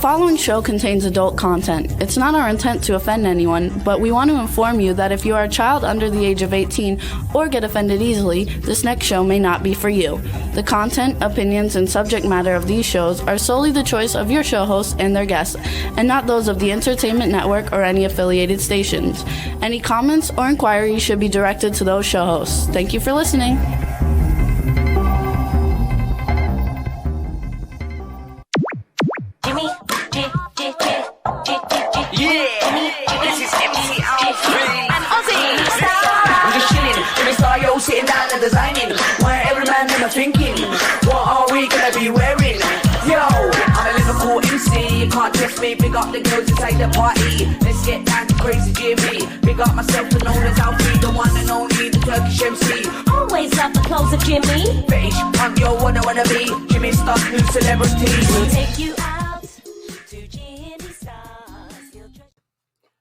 following show contains adult content. It's not our intent to offend anyone, but we want to inform you that if you are a child under the age of 18 or get offended easily, this next show may not be for you. The content, opinions, and subject matter of these shows are solely the choice of your show hosts and their guests, and not those of the Entertainment Network or any affiliated stations. Any comments or inquiries should be directed to those show hosts. Thank you for listening. Sitting down and designing, where every man in my thinking, what are we gonna be wearing? Yo, I'm a Liverpool MC, you can't trust me, big up the girls inside the party, let's get down to crazy Jimmy, big up myself and known as Alfie, the one and only, the Turkish MC. Always love the clothes of Jimmy. Bitch, I'm your one I wanna be, Jimmy Star's new celebrity. We'll take you out to Jimmy Star's.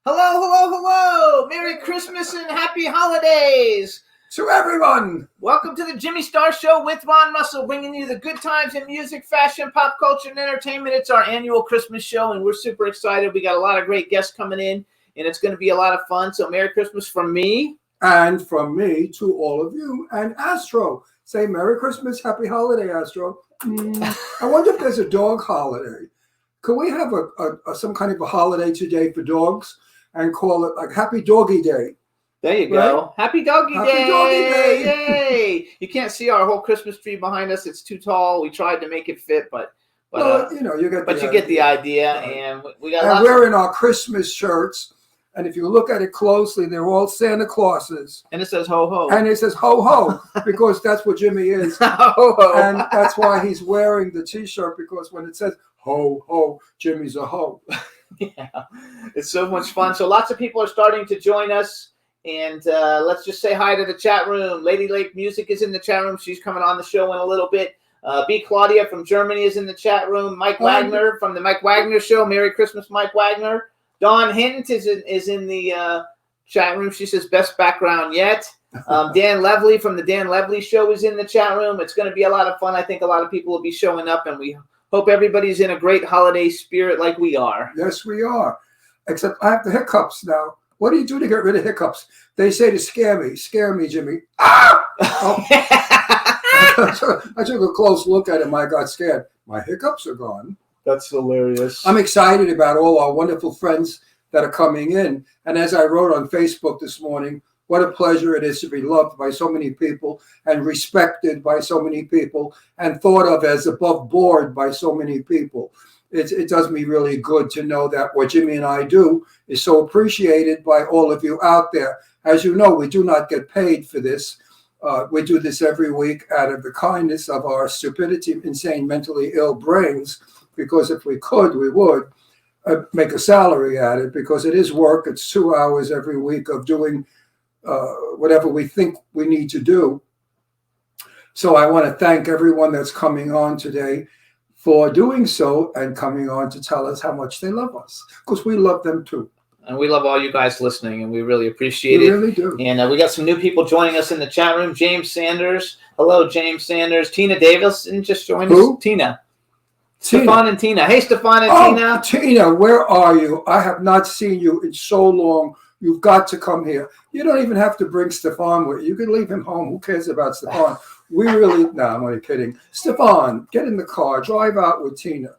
Hello! Merry Christmas and Happy Holidays! To everyone, welcome to the Jimmy Star Show with Ron Russell, bringing you the good times in music, fashion, pop culture, and entertainment. It's our annual Christmas show, and we're super excited. We got a lot of great guests coming in, and it's going to be a lot of fun. So Merry Christmas from me. And from me to all of you. And Astro, say Merry Christmas, Happy Holiday, Astro. I wonder if there's a dog holiday. Could we have a some kind of a holiday today for dogs and call it like Happy Doggy Day? There you go. Right? Happy Doggy Day. Happy Doggy Day. Yay. You can't see our whole Christmas tree behind us. It's too tall. We tried to make it fit, but you get the idea. And we got and we're in our Christmas shirts. And if you look at it closely, they're all Santa Clauses. And it says ho ho. And it says ho ho, because that's what Jimmy is. Ho ho. And that's why he's wearing the t-shirt, because when it says ho ho, Jimmy's a ho. Yeah. It's so much fun. So lots of people are starting to join us. And let's just say hi to the chat room. Lady Lake Music is in the chat room. She's coming on the show in a little bit. B. Claudia from Germany is in the chat room. Mike Wagner from the Mike Wagner Show. Merry Christmas, Mike Wagner. Dawn Hint is in the chat room. She says, best background yet. Dan Levely from the Dan Levely Show is in the chat room. It's going to be a lot of fun. I think a lot of people will be showing up, and we hope everybody's in a great holiday spirit like we are. Yes, we are. Except I have the hiccups now. What do you do to get rid of hiccups? They say to scare me, Jimmy. Ah! Oh. I took a close look at him. I got scared. My hiccups are gone. That's hilarious. I'm excited about all our wonderful friends that are coming in. And as I wrote on Facebook this morning, what a pleasure it is to be loved by so many people and respected by so many people and thought of as above board by so many people. It does me really good to know that what Jimmy and I do is so appreciated by all of you out there. As you know, we do not get paid for this. We do this every week out of the kindness of our stupidity, insane, mentally ill brains, because if we could, we would make a salary at it, because it is work. It's 2 hours every week of doing whatever we think we need to do. So I want to thank everyone that's coming on today for doing so and coming on to tell us how much they love us, because we love them too. And we love all you guys listening, and we really appreciate it. We really do. And we got some new people joining us in the chat room. James Sanders. Hello, James Sanders. Tina Davison just joined us. Tina. Stefan and Tina. Hey, Stefan and Tina. Tina, where are you? I have not seen you in so long. You've got to come here. You don't even have to bring Stefan with you. You can leave him home. Who cares about Stefan? I'm only kidding. Stefan, get in the car, drive out with Tina.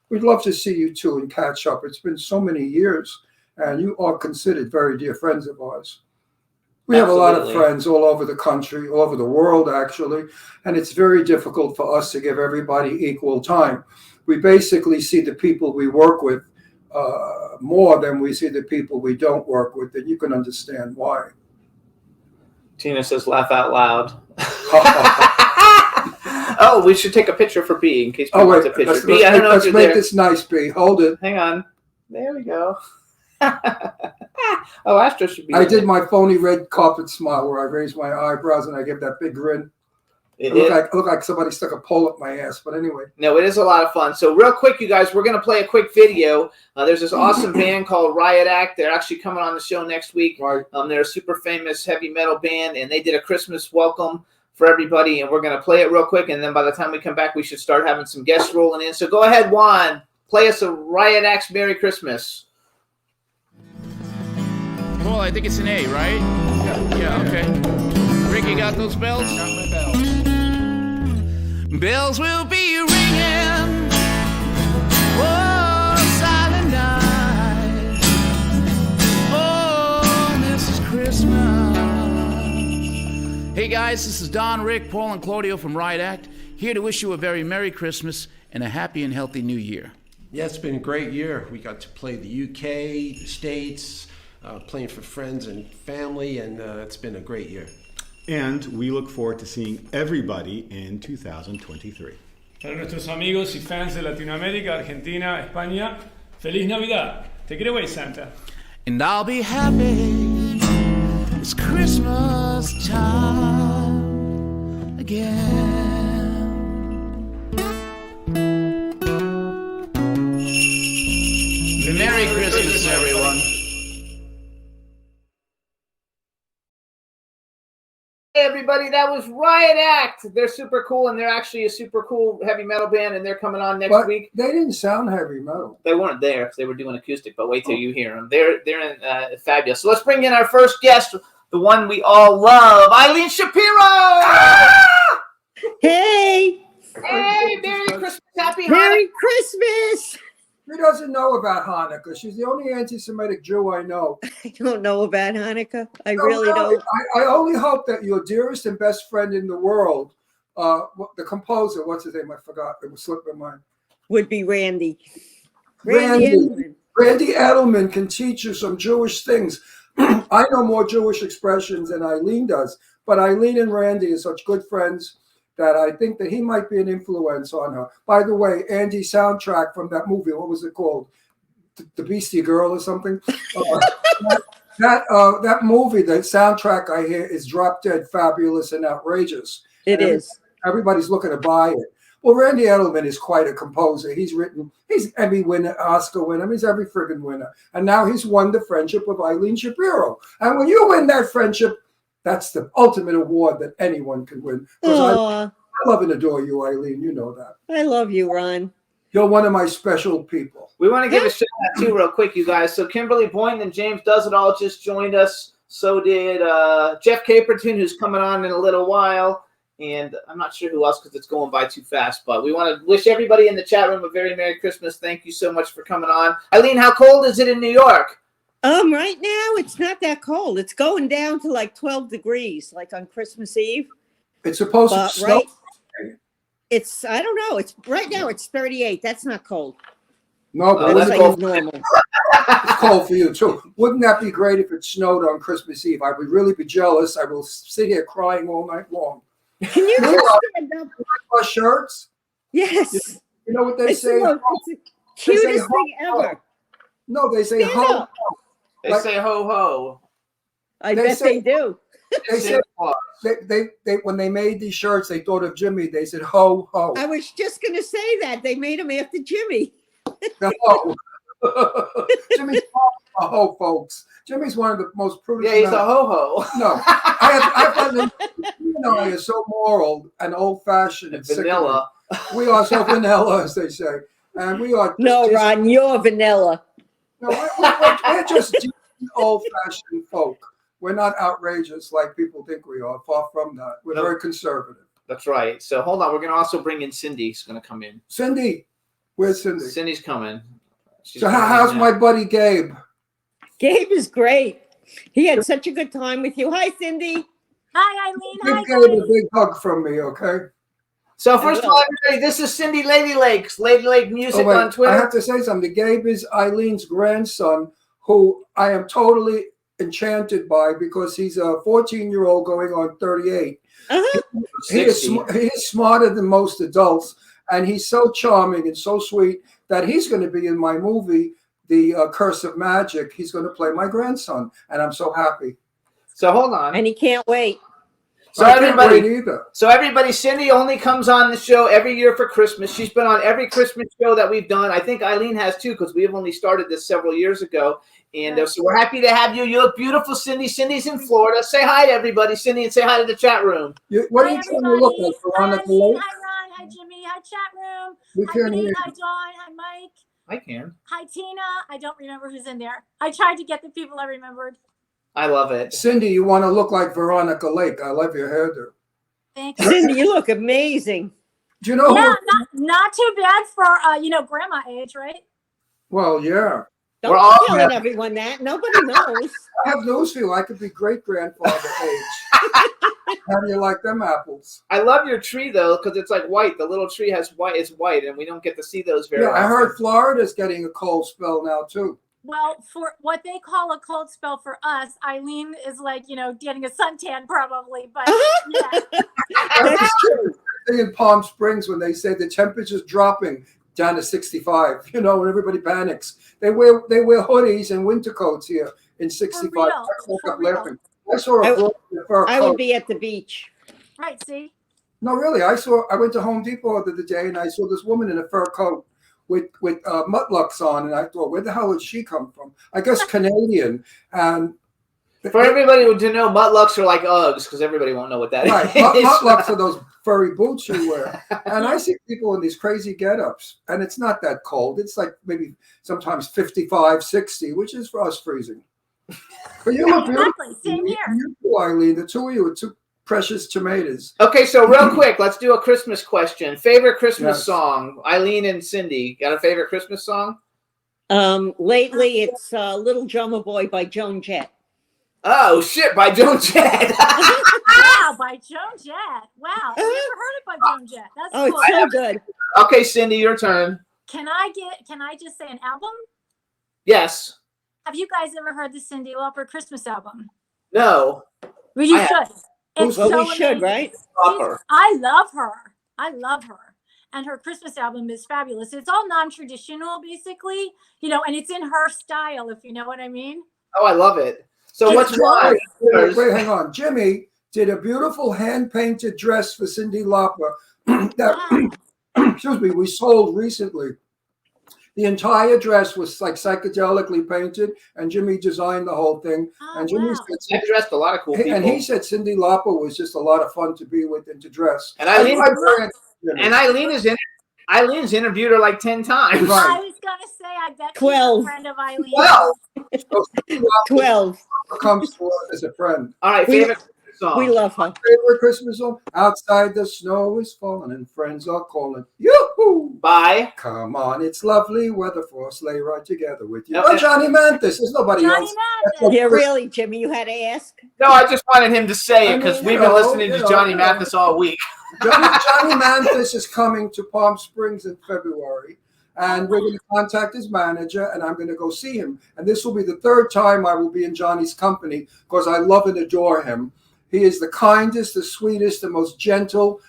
We'd love to see you too and catch up. It's been so many years, and you are considered very dear friends of ours. We have a lot of friends all over the country, all over the world, actually, and it's very difficult for us to give everybody equal time. We basically see the people we work with more than we see the people we don't work with, and you can understand why. Tina says, laugh out loud. Oh, we should take a picture for B in case people want a picture. B, I don't know if you're there. Let's make this nice, B. Hold it. Hang on. There we go. Oh, Astro should be. I did my phony red carpet smile where I raised my eyebrows and I give that big grin. It looked like somebody stuck a pole up my ass, but anyway. No, it is a lot of fun. So real quick, you guys, we're going to play a quick video. There's this awesome band called Riot Act. They're actually coming on the show next week. Right. They're a super famous heavy metal band, and they did a Christmas welcome for everybody, and we're going to play it real quick, and then by the time we come back, we should start having some guests rolling in. So go ahead, Juan. play us a Riot Axe Merry Christmas. Well, I think it's an A, right? Yeah, okay. Rick, you got those bells? Got my bells. Bells will be ringing. Oh, silent night. Oh, this is Christmas. Hey guys, this is Don, Rick, Paul, and Claudio from Riot Act, here to wish you a very Merry Christmas and a happy and healthy New Year. Yeah, it's been a great year. We got to play the UK, the States, playing for friends and family, and it's been a great year. And we look forward to seeing everybody in 2023. Para nuestros amigos y fans de Latinoamérica, Argentina, España, Feliz Navidad. Take it away, Santa. And I'll be happy. It's Christmas time again. Merry Christmas, everyone. Hey everybody, that was Riot Act. They're super cool, and they're actually a super cool heavy metal band, and they're coming on next week. They didn't sound heavy metal. They weren't there because they were doing acoustic, but wait till you hear them. They're fabulous. So let's bring in our first guest, the one we all love, Eileen Shapiro. Hey! Hey, Merry Christmas, Happy Merry Hanukkah. Christmas! She doesn't know about Hanukkah. She's the only anti-Semitic Jew I know. I don't know about Hanukkah. I No, really no, don't. I only hope that your dearest and best friend in the world, the composer, what's his name? I forgot. It was slipped my mind. Would be Randy. Randy. Edelman. Randy Edelman can teach you some Jewish things. I know more Jewish expressions than Eileen does, but Eileen and Randy are such good friends that I think that he might be an influence on her. By the way, Andy's soundtrack from that movie, what was it called? The Beastie Girl or something? That movie, the soundtrack I hear is drop dead fabulous and outrageous. It is. Everybody's looking to buy it. Well, Randy Edelman is quite a composer. He's Emmy winner, Oscar winner. I mean, he's every friggin' winner. And now he's won the friendship of Eileen Shapiro. And when you win that friendship, that's the ultimate award that anyone can win. I love and adore you, Eileen. You know that. I love you, Ron. You're one of my special people. We want to give a shout out too, real quick, you guys. So Kimberly Boynton and James Does It All just joined us. So did Jeff Caperton, who's coming on in a little while. And I'm not sure who else because it's going by too fast. But we want to wish everybody in the chat room a very Merry Christmas. Thank you so much for coming on. Eileen, how cold is it in New York? Right now it's not that cold. It's going down to like 12 degrees, like on Christmas Eve. It's supposed to snow. Right, it's I don't know. It's right now it's 38. That's not cold. No, but That's it's like cold. normal. It's cold for you too. Wouldn't that be great if it snowed on Christmas Eve? I would really be jealous. I will sit here crying all night long. Can you just stand up? Our shirts. Yes. You know what they It's say? the cutest thing ho. ever. No, they say Stand ho. up. They say ho ho. I They bet say- they do. They said they when they made these shirts, they thought of Jimmy. They said ho ho. I was just going to say that. They made him after Jimmy. The ho. Jimmy's a ho, folks. Jimmy's one of the most prudent. Yeah, he's men. a ho ho. No, I find that you and I are so moral and old fashioned and Vanilla. sickening. We are so vanilla, as they say, and we are. No, Ron, you're vanilla. No, we're just old fashioned folk. We're not outrageous like people think we are. Far from that. We're No. very conservative. That's right. So hold on. We're going to also bring in Cindy. She's going to come in. Cindy, where's Cindy? Cindy's coming. She's So coming how's in my now. buddy Gabe? Gabe is great. He had such a good time with you. Hi, Cindy. Hi, Eileen. Hi, Give Gabe a guys. big hug from me, okay? So first of all, everybody, this is Cindy Lady Lakes, Lady Lake Music Oh, wait, on Twitter. I have to say something. Gabe is Eileen's grandson, who I am totally enchanted by because he's a 14-year-old going on 38. Uh-huh. He is 60. smarter than most adults, and he's so charming and so sweet that he's going to be in my movie, The Curse of Magic. He's going to play my grandson, and I'm so happy. So hold on. And he can't wait. So I can't wait everybody, either. Cindy only comes on the show every year for Christmas. She's been on every Christmas show that we've done. I think Eileen has too, because we have only started this several years ago. And so we're happy to have you. You look beautiful, Cindy. Cindy's in Florida. Say hi to everybody, Cindy, and say hi to the chat room. What are Hi, you trying to look everybody. like, Hi, Veronica Eileen. Lake? Hi, Ron. Hi, Jimmy. Hi, chat room. We Hi, can't Lee. hear Hi, you. Dawn. Hi, Mike. I can. Hi, Tina. I don't remember who's in there. I tried to get the people I remembered. I love it. Cindy, you want to look like Veronica Lake. I love your hairdo. Thank you. Cindy, you look amazing. Do you know Yeah, who? not too bad for grandma age, right? Well, yeah. Don't We're be all telling happy. everyone that. Nobody knows. I have news for you. I could be great-grandfather age. How do you like them apples? I love your tree though, because it's like white. The little tree has white. It's white, and we don't get to see those very Yeah, often. I heard Florida's getting a cold spell now too. Well, for what they call a cold spell for us, Eileen is like, getting a suntan probably. But yeah. That's true. In Palm Springs, when they say the temperature's dropping down to 65, when everybody panics, they wear hoodies and winter coats here in 65. real, I woke for up real. laughing. I saw a girl in a fur I coat. would be at the beach. Right, see? No, really. I went to Home Depot the other day and I saw this woman in a fur coat with muttlucks on, and I thought, where the hell did she come from? I guess Canadian. And For everybody to know, muttlucks are like Uggs, because everybody won't know what that right, is. muttlucks are those furry boots you wear. And I see people in these crazy get-ups, and it's not that cold. It's like maybe sometimes 55, 60, which is for us freezing. But you look beautiful. Exactly. Same here. You too, Eileen. The two of you are two precious tomatoes. Okay, so real quick, let's do a Christmas question. Favorite Christmas Yes. song? Eileen and Cindy, got a favorite Christmas song? Lately it's Little Drummer Boy by Joan Jett. Oh, shit, by Joan Jett. Wow, by Joan Jett. Wow, I've never heard it by Joan Jett. That's Oh, cool. it's so good. Okay, Cindy, your turn. Can I just say an album? Yes. Have you guys ever heard the Cyndi Lauper Christmas album? No. Well, you I have. should. It's Well, so we should, amazing. right? Lauper. I love her. And her Christmas album is fabulous. It's all non-traditional, basically, and it's in her style, if you know what I mean. Oh, I love it. So It's what's wrong. wrong? Wait, hang on. Jimmy did a beautiful hand-painted dress for Cyndi Lauper that, excuse me, we sold recently. The entire dress was like psychedelically painted, and Jimmy designed the whole thing. Oh, And Jimmy wow. said, I dressed a lot of cool people. and he said Cyndi Lauper was just a lot of fun to be with and to dress. And Eileen, And Eileen's interviewed her like 10 times. Right. I was gonna say, I bet 12. she's a friend of Eileen. Well, 12. comes to us as a friend. all right, We- favorite Christmas song. We love her. Favorite Christmas song? Outside the snow is falling and friends are calling. Yoo-hoo! Bye. Come on, it's lovely weather for a sleigh ride together with you. Yep. Oh, Johnny Mathis. There's nobody Johnny else. Mathis. Yeah, really, Jimmy, you had to ask. No, I just wanted him to say it because I mean, we've you been know, listening to you know, Johnny you know. Mathis all week. Johnny Mathis is coming to Palm Springs in February, and we're going to contact his manager, and I'm going to go see him. And this will be the third time I will be in Johnny's company because I love and adore him. He is the kindest, the sweetest, the most gentle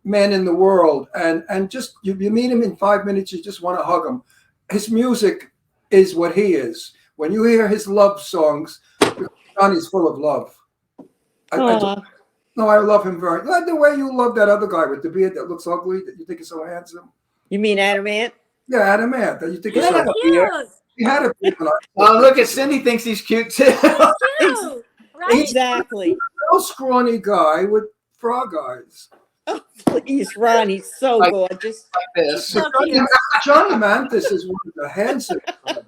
man in the world. And just you meet him in 5 minutes, you just want to hug him. His music is what he is. When you hear his love songs, Johnny's full of love. No, I love him very like the way you love that other guy with the beard that looks ugly that you think is so handsome. You mean Adam Ant? Yeah, Adam Ant, that you think is He's so cute. He had a beard. Oh, look at Cindy thinks he's cute too. Cute. Right? Exactly. real scrawny guy with frog eyes. Oh, please, Ron, he's so Like- gorgeous. This. So cute. Johnny Mathis is one of the handsomest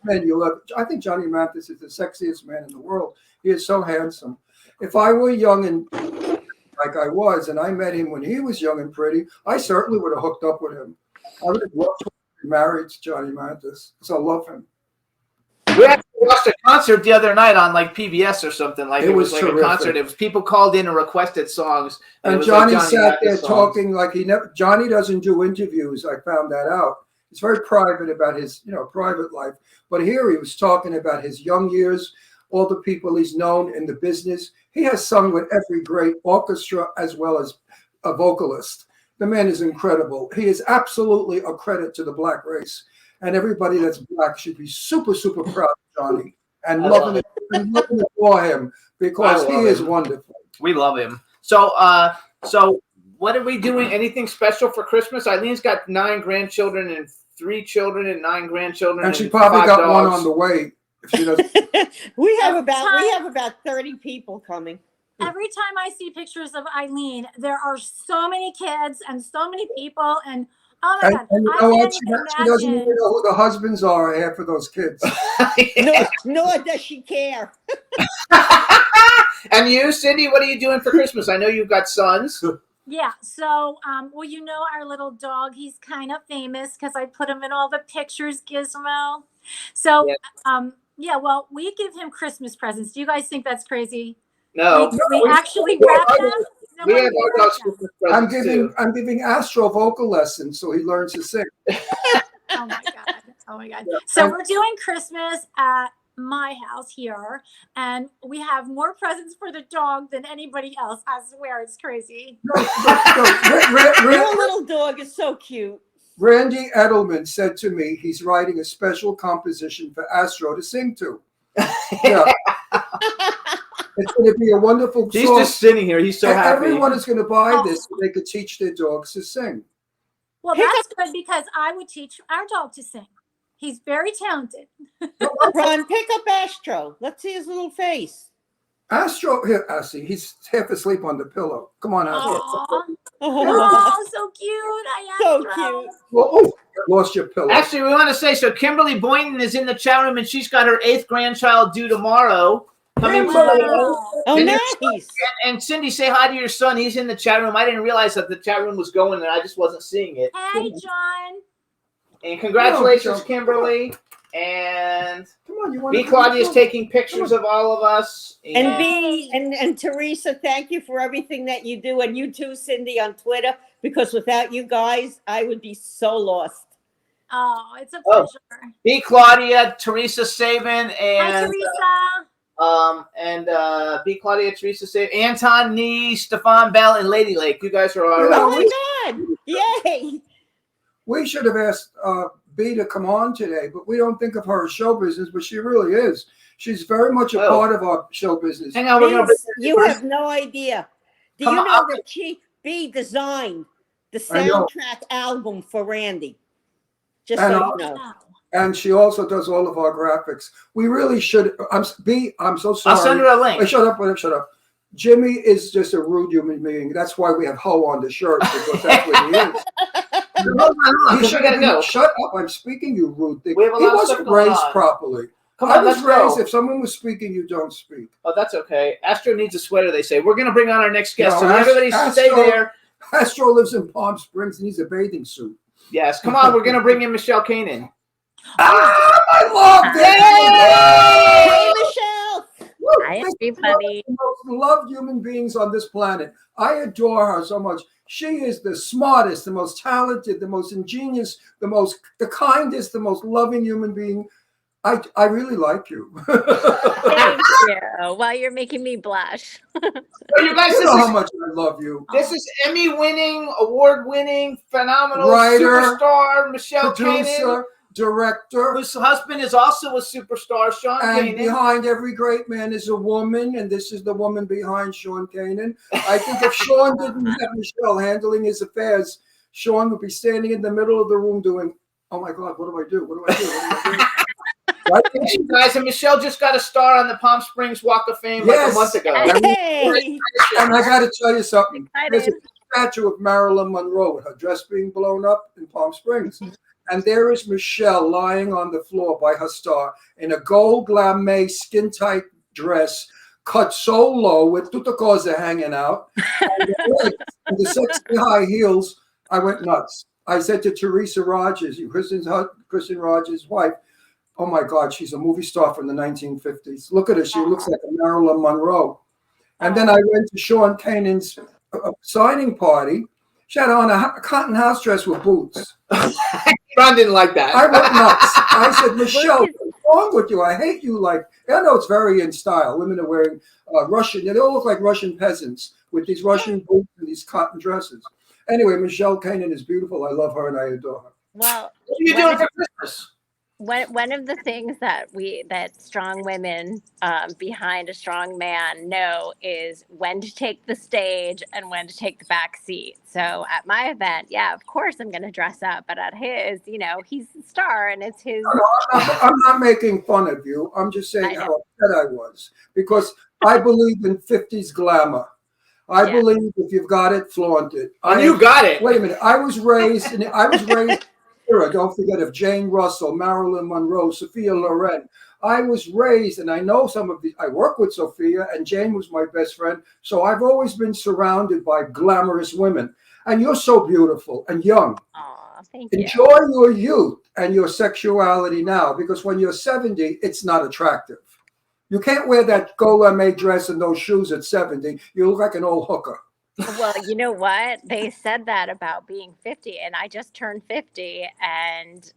men you'll ever. I think Johnny Mathis is the sexiest man in the world. He is so handsome. If I were young and like I was, and I met him when he was young and pretty, I certainly would have hooked up with him. I would have loved to be married to Johnny Mathis because I love him. We actually watched a concert the other night on like PBS or something. Like It it was was like terrific. a concert. It was people called in and requested songs. it And was Johnny like sat there Mathis songs. talking like he never. Johnny doesn't do interviews. I found that out. He's very private about his, private life. But here he was talking about his young years, all the people he's known in the business. He has sung with every great orchestra as well as a vocalist. The man is incredible. He is absolutely a credit to the black race. And everybody that's black should be super, super proud of Johnny and I loving love it and loving it for him because I he love is him. wonderful. We love him. So, what are we doing? Anything special for Christmas? Eileen's got 9 grandchildren and 3 children and 9 grandchildren. And she probably 5 got one dogs. on the way. If she doesn't. we have Every about 30 people coming. Every time I see pictures of Eileen, there are so many kids and so many people, and Oh my God. And you I know what? can't She even doesn't even imagine. know who the husbands are half of those kids. Nor does she care. And you, Cindy, what are you doing for Christmas? I know you've got sons. Yeah. So, well, you know, our little dog, he's kind of famous because I put him in all the pictures, Gizmo. So, Yeah. yeah, well, we give him Christmas presents. Do you guys think that's crazy? No. We actually wrap them. No, We what have do we our wrap dogs them? Christmas I'm presents giving too. I'm giving Astro vocal lessons so he learns to sing. Oh my God. Oh my God. So we're doing Christmas at my house here, and we have more presents for the dog than anybody else. I swear, it's crazy. Your little dog is so cute. Randy Edelman said to me he's writing a special composition for Astro to sing to. Yeah. It's going to be a wonderful He's song. just sitting here. He's so happy. Everyone is going to buy this so they could teach their dogs to sing. Well, that's good because I would teach our dog to sing. He's very talented. Ron, pick up Astro. Let's see his little face. Astro, here, I see. He's half asleep on the pillow. Come on, Astro. Oh, so cute. So cute. Oh, lost your pillow. Actually, we want to say, so Kimberly Boynton is in the chat room, and she's got her 8th grandchild due tomorrow. Coming Oh, nice. And Cindy, say hi to your son. He's in the chat room. I didn't realize that the chat room was going, and I just wasn't seeing it. Hey, John. And congratulations, Oh, Kimberly. And come on, you want B. Claudia's taking pictures of all of us. And B and Teresa, thank you for everything that you do. And you too, Cindy, on Twitter, because without you guys, I would be so lost. Oh, it's a pleasure. B. Claudia, Teresa Saban, Hi, and Teresa. B. Claudia, Teresa Saban, Anton Nee, Stefan Bell, and Lady Lake. You guys are all right. Oh my God! Yay! We should have asked B to come on today, but we don't think of her as show business, but she really is. She's very much a part of our show business. Hang on, we're going to. You have no idea. Do Come you know on. that B designed the I know. soundtrack album for Randy? Just And so you know. And she also does all of our graphics. We really should. I'm so sorry. I'll send her a link. Shut up. Jimmy is just a rude human being. That's why we have Ho on the shirt, because that's what he is. He should have go. Shut up! I'm speaking, you rude thing. We have a He lot of wasn't stuff going raised on. properly. Come I on, was let's raised. go. If someone was speaking, you don't speak. Oh, that's okay. Astro needs a sweater, they say. We're going to bring on our next guest. No, so everybody stay there. Astro lives in Palm Springs and needs a bathing suit. Yes, come on. We're going to bring in Michele Kanan. I love Hey, it. Michele! Hi, everybody. The most loved human beings on this planet. I adore her so much. She is the smartest, the most talented, the most ingenious, the kindest, the most loving human being. I really like you. Thank you. Well, you're making me blush. You guys, You know how much I love you. This is Emmy-winning, award-winning, phenomenal Writer, superstar Michele producer, Kanan, director, whose husband is also a superstar, Schon and Kanan. behind every great man is a woman, and this is the woman behind Schon Kanan. I think if Schon didn't have Michele handling his affairs, Schon would be standing in the middle of the room doing, "Oh my God, what do I do? What do I do? What do I do?" Right? Hey, guys, and Michele just got a star on the Palm Springs Walk of Fame like a month ago. Hey! And I got to tell you something. There's a Excited. statue of Marilyn Monroe with her dress being blown up in Palm Springs. And there is Michele lying on the floor by her star in a gold lame skin-tight dress, cut so low with tutta cosa hanging out. And the sexy high heels. I went nuts. I said to Teresa Rogers, Kristen Rogers' wife, "Oh my God, she's a movie star from the 1950s. Look at her. She looks like a Marilyn Monroe." And then I went to Schon Kanan's signing party. She had on a cotton house dress with boots. Ron didn't like that. I went nuts. I said, "Michele, what's wrong with you? I hate you." I know it's very in style. Women are wearing Russian. They all look like Russian peasants with these Russian boots and these cotton dresses. Anyway, Michele Kanan is beautiful. I love her and I adore her. Well, What are you doing for Christmas? one of the things that strong women behind a strong man know is when to take the stage and when to take the back seat. So at my event, yeah, of course I'm going to dress up, but at his, he's the star and it's his. I'm not making fun of you. I'm just saying how upset I was because I believe in 50s glamour. I believe if you've got it, flaunt it. You got it. Wait a minute. I was raised don't forget of Jane Russell, Marilyn Monroe, Sophia Loren. I was raised, and I know some of the, I work with Sophia, and Jane was my best friend. So I've always been surrounded by glamorous women. And you're so beautiful and young. Aw, thank you. Enjoy your youth and your sexuality now, because when you're 70, it's not attractive. You can't wear that Golame dress and those shoes at 70. You look like an old hooker. Well, you know what? They said that about being 50, and I just turned 50, and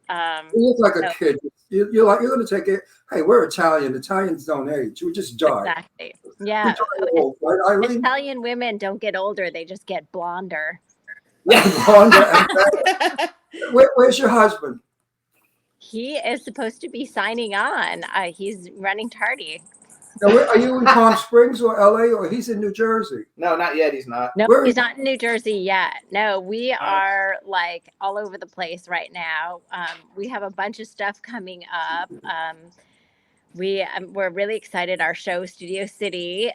you look like a kid. You're going to take it. Hey, we're Italian. Italians don't age. We just die. Exactly. Yeah. Old, right, Eileen? Italian women don't get older; they just get blonder. Blonder. Where's your husband? He is supposed to be signing on. He's running tardy. Now, are you in Palm Springs or LA, or he's in New Jersey? No, not yet. He's not. No, he's not in New Jersey yet. No, we are like all over the place right now. We have a bunch of stuff coming up. We're really excited. Our show, Studio City,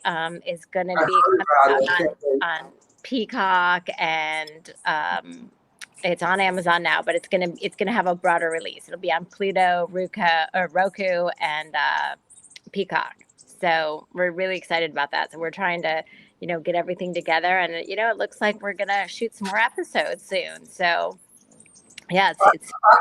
is going to be on Peacock, and it's on Amazon now. But it's gonna have a broader release. It'll be on Pluto, Roku, and Peacock. So we're really excited about that. So we're trying to, get everything together, and it looks like we're gonna shoot some more episodes soon. So yeah,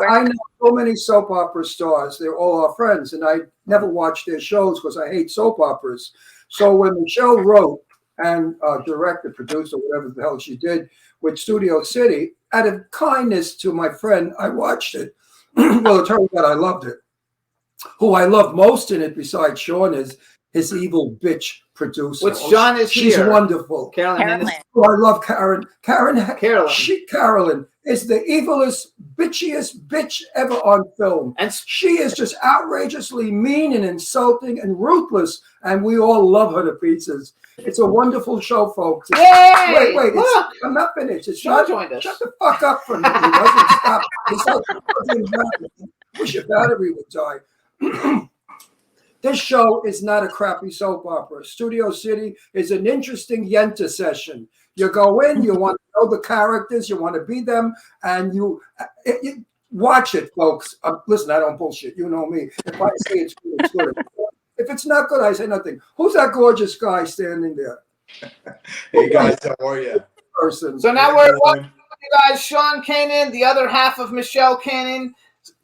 I know so many soap opera stars. They're all our friends, and I never watched their shows because I hate soap operas. So when Michele wrote and directed, produced, or whatever the hell she did with Studio City, out of kindness to my friend, I watched it. Well, it turns out I loved it. Who I love most in it, besides Schon, is his evil bitch producer. Which John is She's here. wonderful. Carolyn. Oh, I love Karen. Carolyn is the evilest, bitchiest bitch ever on film. And she is just outrageously mean and insulting and ruthless, and we all love her to pieces. It's a wonderful show, folks. Yay! Wait, I'm not finished. It's Sean not, joined us. Shut the fuck up for a minute. He doesn't stop. He's like, wish your battery would die. This show is not a crappy soap opera. Studio City is an interesting Yenta session. You go in, you want to know the characters, you want to be them, and you watch it, folks. Listen, I don't bullshit. You know me. If I say it's good, it's good. If it's not good, I say nothing. Who's that gorgeous guy standing there? Hey guys, how are you? Person. So now we're welcome you guys, Schon Kanan, the other half of Michele Kanan,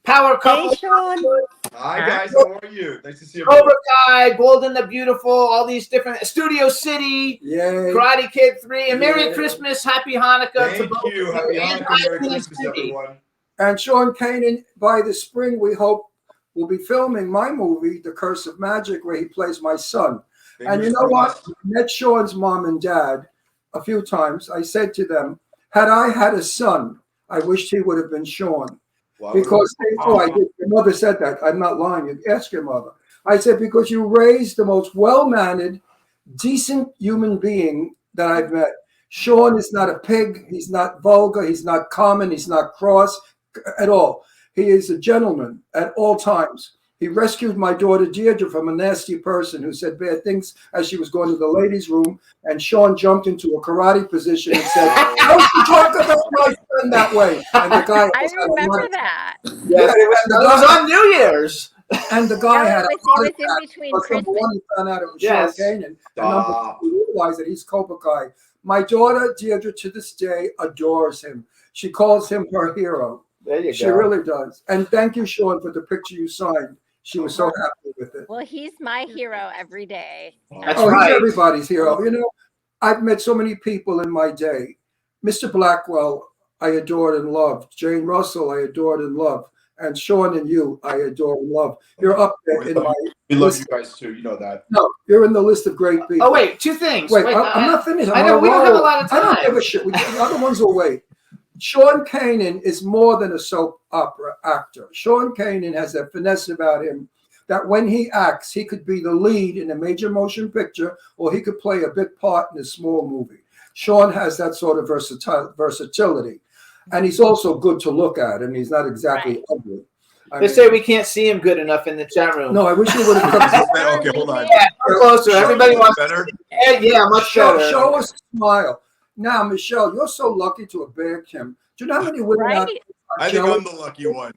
power couple. Hey, Schon. Hi guys, how are you? Nice to see you. Cobra Kai, Bold and the Beautiful, all these different Studio City, Yay. Karate Kid 3, and Merry Christmas, Happy Hanukkah Thank to both you. of Happy and Hanukkah, Merry Eileen Christmas, City. everyone. And Schon Kanan, by the spring, we hope, will be filming my movie, The Curse of Magic, where he plays my son. And you know what? I met Sean's mom and dad a few times. I said to them, had I had a son, I wished he would have been Sean. Wow. Because I did. Your mother said that. I'm not lying. You ask your mother. I said, because you raised the most well-mannered, decent human being that I've met. Sean is not a pig. He's not vulgar. He's not common. He's not cross at all. He is a gentleman at all times. He rescued my daughter Deirdre from a nasty person who said bad things as she was going to the ladies' room, and Sean jumped into a karate position and said, "Don't you talk about my friend that way." And the guy, I remember that. Yes, it was on New Year's. And the guy had it was in between Christmas. Number one, he found out it was Yes. Sean Kanan. And number two, he realized that he's Cobra Kai. My daughter Deirdre to this day adores him. She calls him her hero. There you She go. really does. And thank you, Sean, for the picture you signed. She was so happy with it. Well, he's my hero every day. That's He's right. everybody's hero. You know, I've met so many people in my day. Mr. Blackwell, I adored and loved. Jane Russell, I adored and loved. And Sean and you, I adore and love. You're up there in my We love list. you guys too. You know that. No, you're in the list of great people. Oh, wait, two things. Wait, I'm not finished. I know, we don't have a lot of I don't time. give a shit. The other ones will wait. Sean Kanan is more than a soap opera actor. Sean Kanan has that finesse about him that when he acts, he could be the lead in a major motion picture, or he could play a bit part in a small movie. Sean has that sort of versatility. And he's also good to look at, and he's not exactly ugly. They say we can't see him good enough in the chat room. No, I wish you would have come. Okay, hold on. Yeah, closer. Everybody wants better. Yeah, much better. Show us a smile. Now, Michele, you're so lucky to have bagged him. Do you know how many women Right? out there are I think jealous? I'm the lucky one.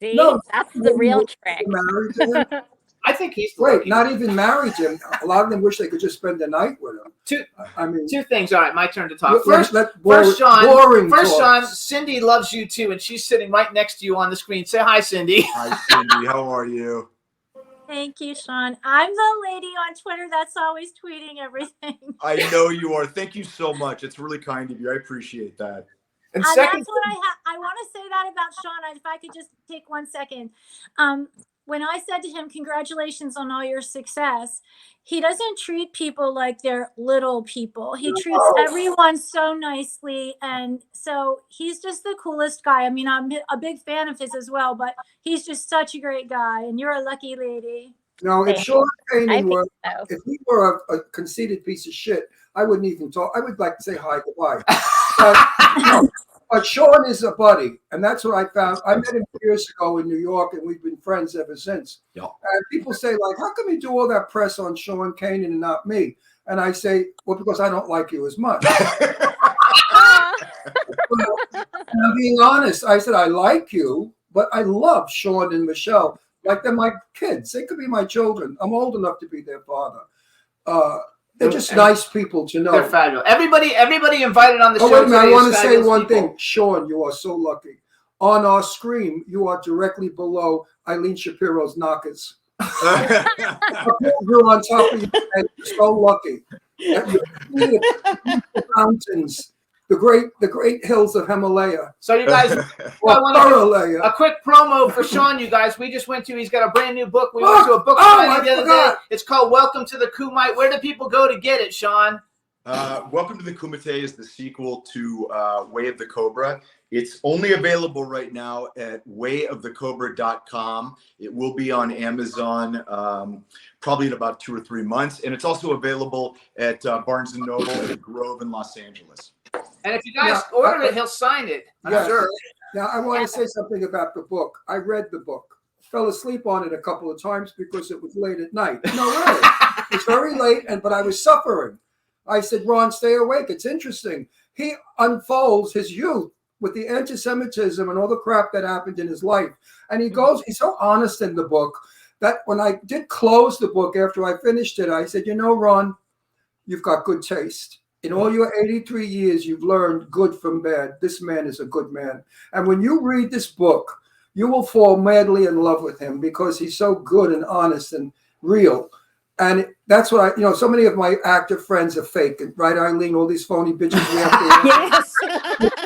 See, No, that's the real trick. married to him? I think he's Wait, not even married to him. A lot of them wish they could just spend the night with him. Two things. All right, my turn to talk. Let- First, let Sean. talk. Sean. Cindy loves you too, and she's sitting right next to you on the screen. Say hi, Cindy. Hi, Cindy. How are you? Thank you, Sean. I'm the lady on Twitter that's always tweeting everything. I know you are. Thank you so much. It's really kind of you. I appreciate that. And That's second, what I want to say that about Sean. If I could just take 1 second. When I said to him, congratulations on all your success, he doesn't treat people like they're little people. He treats everyone so nicely. And so he's just the coolest guy. I mean, I'm a big fan of his as well, but he's just such a great guy. And you're a lucky lady. No, if Sean I Kanan think were, so. if he were a conceited piece of shit, I wouldn't even talk. I would like to say hi, goodbye. But Sean is a buddy, and that's what I found. I met him years ago in New York, and we've been friends ever since. Yeah. And people say, like, how come you do all that press on Sean Kanan and not me? And I say, well, because I don't like you as much. Well, and I'm being honest. I said, I like you, but I love Sean and Michele. Like, they're my kids. They could be my children. I'm old enough to be their father. They're just nice people to know. they're fabulous. Everybody invited on the show. Oh, wait a minute. I today want is to say fabulous one people. thing. Sean, you are so lucky. On our screen, you are directly below Eileen Shapiro's knockers. You're on top of your head. You're so lucky. The mountains, the great hills of Himalaya. So you guys, Well, I want to Himalaya. a quick promo for Sean, you guys. We just went to, he's got a brand new book. We Look! went to a book Oh, signing I the other day. forgot. It's called Welcome to the Kumite. Where do people go to get it, Sean? Welcome to the Kumite is the sequel to Way of the Cobra. It's only available right now at wayofthecobra.com. It will be on Amazon probably in about 2 or 3 months. And it's also available at Barnes & Noble at Grove in Los Angeles. And if you guys order it, he'll sign it. I'm Yes. sure. Now, I want to say something about the book. I read the book. Fell asleep on it a couple of times because it was late at night. No, really. It's very late, but I was suffering. I said, Ron, stay awake. It's interesting. He unfolds his youth with the anti-Semitism and all the crap that happened in his life. And he's so honest in the book that when I did close the book after I finished it, I said, you know, Ron, you've got good taste. In all your 83 years, you've learned good from bad. This man is a good man. And when you read this book, you will fall madly in love with him because he's so good and honest and real. And that's what so many of my actor friends are fake, right, Eileen? All these phony bitches we have to. Yes.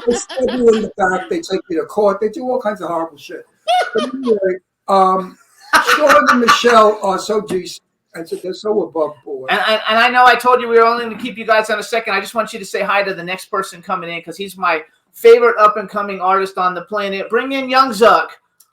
They stab you in the back. They take you to court. They do all kinds of horrible shit. But anyway, Sean and Michele are so decent. And so they're so above board. And I know I told you we were only going to keep you guys on a second. I just want you to say hi to the next person coming in because he's my favorite up-and-coming artist on the planet. Bring in young Zuck.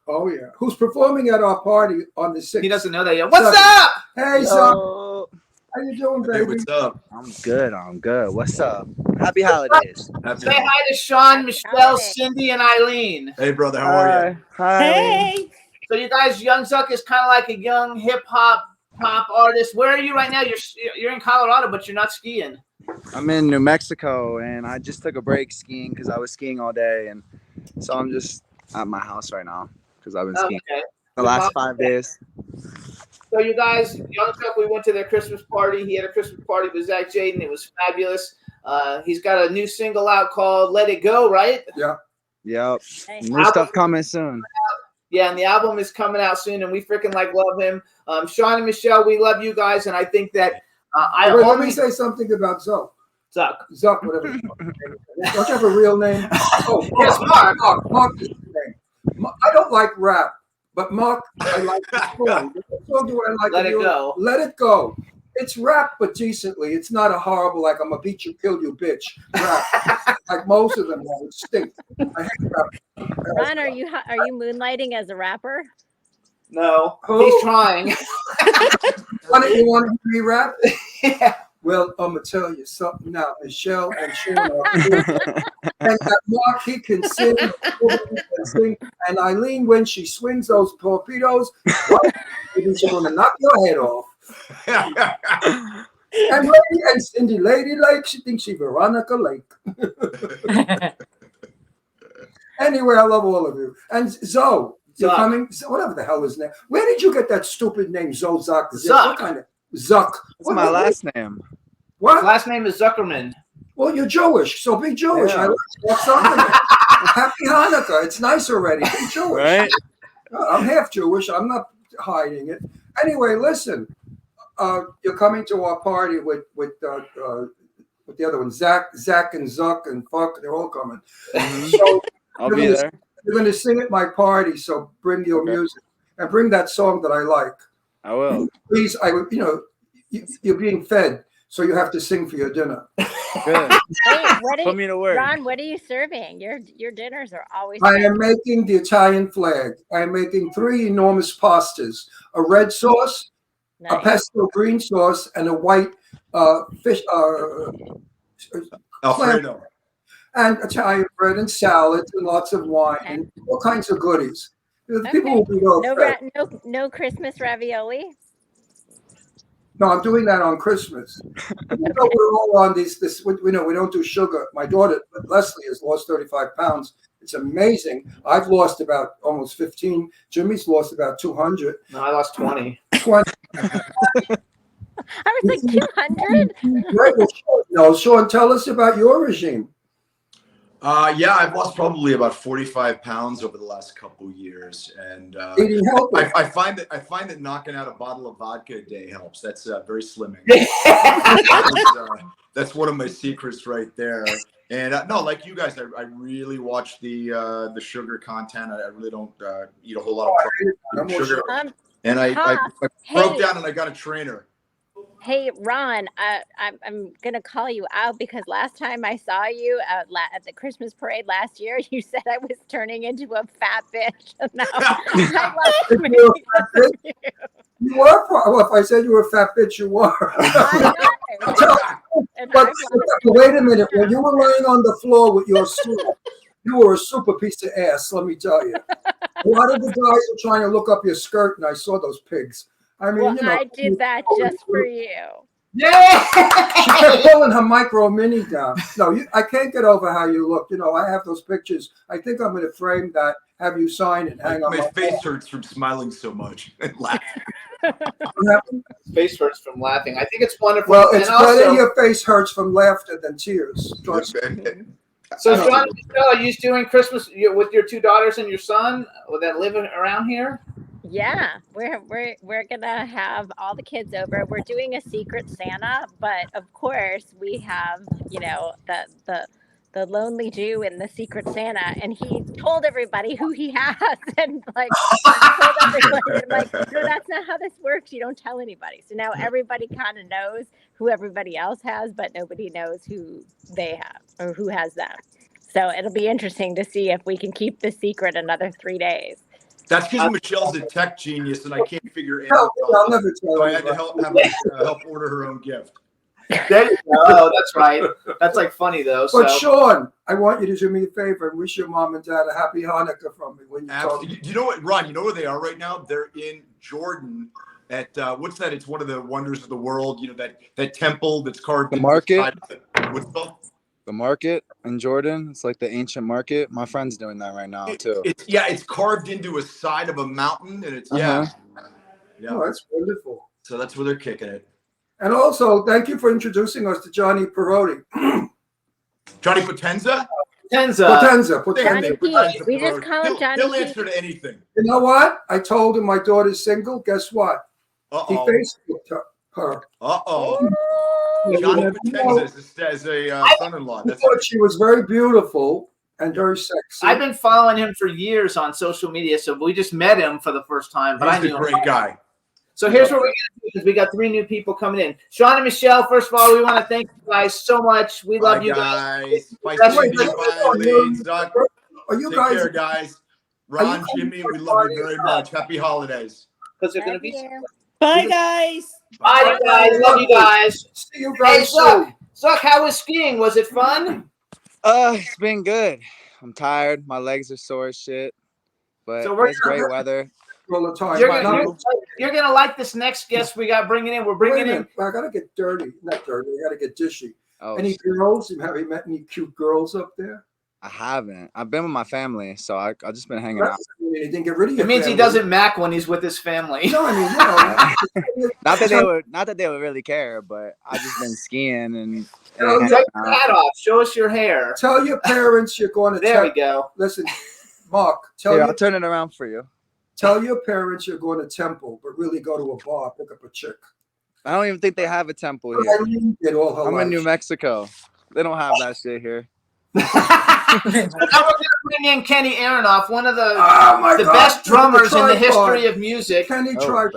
Oh, yeah. Who's performing at our party on the 6th. He doesn't know that yet. What's up? Hey, Zuck. How you doing, baby? Hey, what's up? I'm good. What's up? Happy holidays. Say hi to Sean, Michele, Cindy, and Eileen. Hey, brother. How are you? Hi. Hey. So you guys, young Zuck is kind of like a young hip-hop pop artist. Where are you right now? You're in Colorado, but you're not skiing. I'm in New Mexico, and I just took a break skiing because I was skiing all day, and so I'm just at my house right now because I've been skiing the last 5 days. So you guys, young Zuck, we went to their Christmas party. He had a Christmas party with Zach Jaden. It was fabulous. He's got a new single out called "Let It Go," right? Yeah. Yep. New stuff coming soon. Yeah, and the album is coming out soon, and we freaking love him. Sean and Michele, we love you guys, and I think that let me say something about Zuck. Zuck, whatever. Don't you have a real name? Oh, yes, Mark. Mark is his name. I don't like rap, but Mark, I like the song. What song do I like? Let It Go. Let It Go. It's rap, but decently. It's not a horrible, like, I'm gonna beat you, kill you, bitch. Rap. Like most of them, it stinks. I hate rap. Ron, are you moonlighting as a rapper? No, he's trying. You want to hear me rap? Yeah. Well, I'm gonna tell you something now. Michele and Schon are good. And that Mark, he can sing. And Eileen, when she swings those torpedoes, she's gonna knock your head off. And Cindy Lady Lake, she thinks she's Veronica Lake. Anyway, I love all of you. And Zoe, you're coming. Whatever the hell is name. Where did you get that stupid name, Zuck? Zuck. What kind of Zuck? What's my last name? What? His last name is Zuckerman. Well, you're Jewish, so be Jewish. Yeah. What's up with it? Happy Hanukkah. It's nice already. Be Jewish. Right? I'm half Jewish. I'm not hiding it. Anyway, listen. You're coming to our party with the other one, Zach and Zuck and Fuck. They're all coming. So I'll be there. You're going to sing at my party, so bring your music and bring that song that I like. I will. Please, you're being fed, so you have to sing for your dinner. Good. Hey, Put me to work. Ron, what are you serving? Your dinners are always. I am making the Italian flag. I am making 3 enormous pastas: a red sauce, a pesto green sauce, and a white fish Alfredo. And Italian bread and salads and lots of wine and all kinds of goodies. The people will be well fed. No Christmas ravioli. No, I'm doing that on Christmas. We're all on this. We know we don't do sugar. My daughter Leslie has lost 35 pounds. It's amazing. I've lost about almost 15. Jimmy's lost about 200. No, I lost 20. 20. I was like 200. Right. Well, Schon, tell us about your regime. Yeah, I've lost probably about 45 pounds over the last couple years, and Eating healthy. I find that knocking out a bottle of vodka a day helps. That's very slimming. That's one of my secrets right there. And no, like you guys, I really watch the sugar content. I really don't eat a whole lot of sugar. And I broke down and I got a trainer. Hey, Ron, I'm going to call you out because last time I saw you at the Christmas parade last year, you said I was turning into a fat bitch. And now I love you. You were. Well, if I said you were a fat bitch, you were. But wait a minute. When you were laying on the floor with your stool, you were a super piece of ass, let me tell you. A lot of the guys were trying to look up your skirt, and I saw those pigs. I mean, I did that just for you. Yeah. She kept pulling her micro mini down. No, I can't get over how you look. You know, I have those pictures. I think I'm going to frame that, have you sign it, hang on. My face hurts from smiling so much and laughing. Face hurts from laughing. I think it's wonderful. Well, it's better your face hurts from laughter than tears. Trust me. So, John and Michele, are you doing Christmas with your 2 daughters and your son that live around here? Yeah, we're gonna have all the kids over. We're doing a secret Santa, but of course we have, the lonely Jew in the secret Santa, and he told everybody who he has, and told everybody, no, that's not how this works. You don't tell anybody. So now everybody kind of knows who everybody else has, but nobody knows who they have or who has them. So it'll be interesting to see if we can keep the secret another 3 days. That's because Michelle's a tech genius, and I can't figure it out. I'll never tell so I had to help order her own gift. There you go. Oh, that's right. That's funny though. But Schon, I want you to do me a favor and wish your mom and dad a happy Hanukkah from me when you talk. You know what, Ron? You know where they are right now? They're in Jordan at what's that? It's one of the wonders of the world. You know that temple that's carved. The market. What's it called? The market in Jordan. It's like the ancient market. My friend's doing that right now too. It's carved into a side of a mountain, and it's Oh, that's wonderful. So that's where they're kicking it. And also, thank you for introducing us to Johnny Perotti. Johnny Potenza? Potenza. Johnny P. We just call him Johnny He'll P. answer to anything. You know what? I told him my daughter's single. Guess what? He Facebooked her. Uh-oh. Johnny Potenza is a son-in-law. I thought she was very beautiful and very sexy. I've been following him for years on social media, so we just met him for the first time. But He's a great guy. So here's what we're going to do, because we got 3 new people coming in. Schon and Michele, first of all, we want to thank you guys so much. We love you guys. Bye, Eileen, Zuck. Take care, guys. Ron, Jimmy, we love you very much. Happy holidays. Because they're going to be Bye, guys. Bye, guys. Love you guys. See you Hey, guys soon. Zuck, how was skiing? Was it fun? It's been good. I'm tired. My legs are sore as shit. But So we're it's great weather. Well, the time. You're gonna like this next guest we got bringing in. We're bringing in. I gotta get dirty. Not dirty. I gotta get dishy. Oh, Any girls? Have you met any cute girls up there? I haven't. I've been with my family, so I've just been hanging out. He didn't get rid of It your means he family. doesn't mac when he's with his family. No, I mean, Not that they would really care, but I've just been skiing and Take your hat off. Show us your hair. Tell your parents you're going to. There we go. Listen, Mark. I'll turn it around for you. Tell your parents you're going to temple, but really go to a bar, pick up a chick. I don't even think they have a temple here. I'm in New Mexico. They don't have that shit here. Now we're gonna bring in Kenny Aronoff, one of the best drummers in the history of music. Kenny Tripod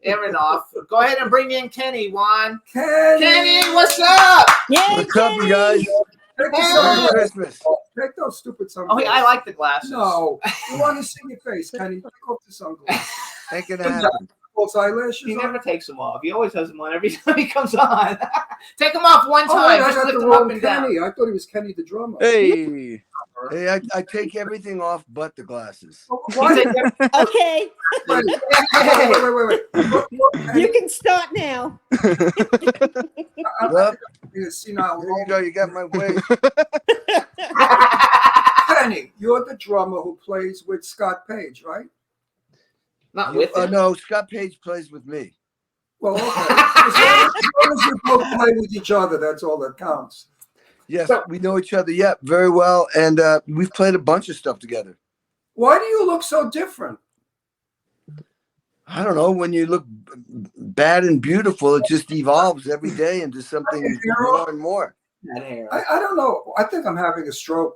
Aronoff. Go ahead and bring in Kenny, Juan. Kenny, what's up? What's up, you guys? Merry Christmas. Take those stupid sunglasses. Oh, I like the glasses. No, you want to see your face, Kenny? Take off the sunglasses. Ain't gonna happen. False eyelashes. He never takes them off. He always has them on every time he comes on. Take them off one time. Oh, wait, I Just got lift the them up wrong and down. Kenny. I thought he was Kenny the drummer. Hey, I take everything off but the glasses. Why? Okay. Wait. You can start now. Well, See now. there you go. You got my way. Kenny, you're the drummer who plays with Scott Page, right? Not with him. No, Scott Page plays with me. Well, okay. As long as you both play with each other, that's all that counts. Yes, we know each other, very well, and we've played a bunch of stuff together. Why do you look so different? I don't know. When you look bad and beautiful, it just evolves every day into something more and more. I don't know. I think I'm having a stroke.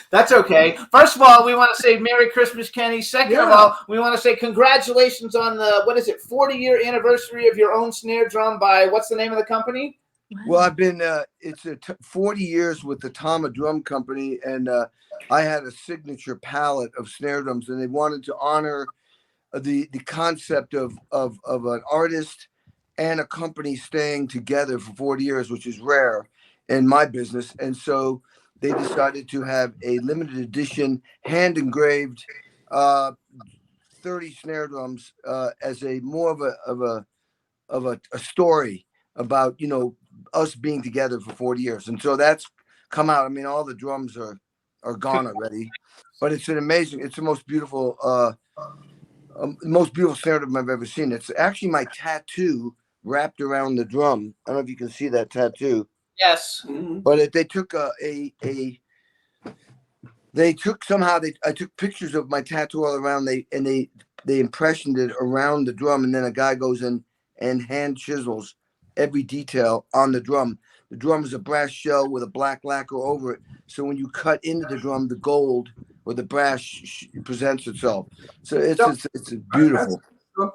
That's okay. First of all, we want to say Merry Christmas, Kenny. Second of all, we want to say congratulations on the 40-year anniversary of your own snare drum by, what's the name of the company? Well, I've been, it's 40 years with the Tama Drum Company, and I had a signature palette of snare drums, and they wanted to honor the concept of an artist and a company staying together for 40 years, which is rare in my business. And so they decided to have a limited edition, hand engraved 30 snare drums as a more of a story about, you know, us being together for 40 years. And so that's come out. I mean, all the drums are gone already, but it's it's the most beautiful snare drum I've ever seen. It's actually my tattoo wrapped around the drum. I don't know if you can see that tattoo. Yes. But they took I took pictures of my tattoo all around. They impressioned it around the drum, and then a guy goes in and hand chisels every detail on the drum. The drum is a brass shell with a black lacquer over it. So when you cut into the drum, the gold or the brass presents itself. So it's beautiful.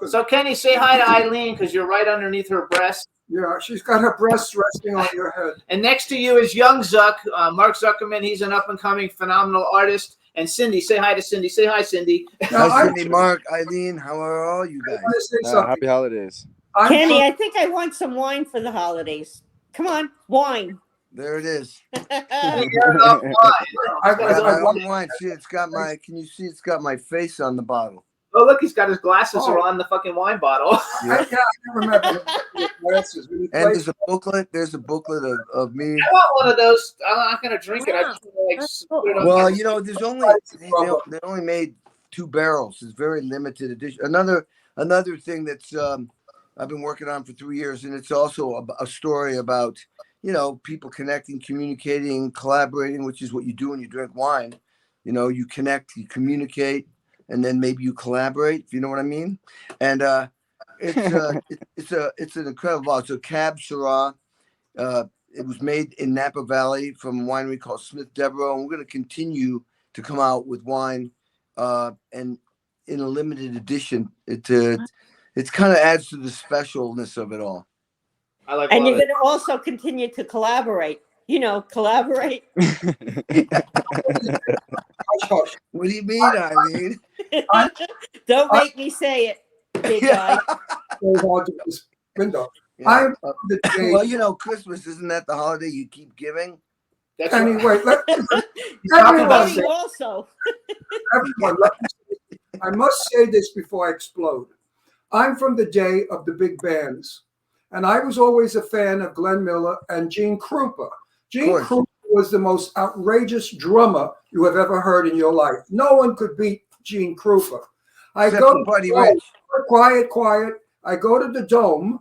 So Kenny, say hi to Eileen because you're right underneath her breast. Yeah, she's got her breasts resting on your head. And next to you is young Zuck, Mark Zuckerman. He's an up-and-coming phenomenal artist. And Cindy, say hi to Cindy. Say hi, Cindy. Hi, Cindy, Mark, Eileen. How are all you guys? Happy holidays. Kenny, I think I want some wine for the holidays. Come on, wine. There it is. I wine. See, it's got my. Can you see? It's got my face on the bottle. Oh, look, he's got his glasses are on the fucking wine bottle. Yeah. I remember glasses. And there's a booklet. There's a booklet of me. I want one of those. I'm not gonna drink it. I just put it on. Well, you know, there's only they only made 2 barrels. It's very limited edition. Another thing that's I've been working on for 3 years, and it's also a story about, you know, people connecting, communicating, collaborating, which is what you do when you drink wine. You know, you connect, you communicate, and then maybe you collaborate, if you know what I mean. And it's an incredible bottle. It's a Cab Syrah. It was made in Napa Valley from a winery called Smith Devereaux, and we're going to continue to come out with wine and in a limited edition. It kind of adds to the specialness of it all. I like. And you're going to also continue to collaborate. You know, collaborate. What do you mean, Eileen? Don't make me say it. big guy. So hard to get this window. Yeah. I'm the day. Well, you know, Christmas, isn't that the holiday you keep giving? That's Anyway, talking about Voting also. everyone, I must say this before I explode. I'm from the day of the big bands, and I was always a fan of Glenn Miller and Gene Krupa. Gene Krupa was the most outrageous drummer you have ever heard in your life. No one could beat Gene Krupa. I Except go for to Buddy the Dome, Rich. quiet. I go to the Dome,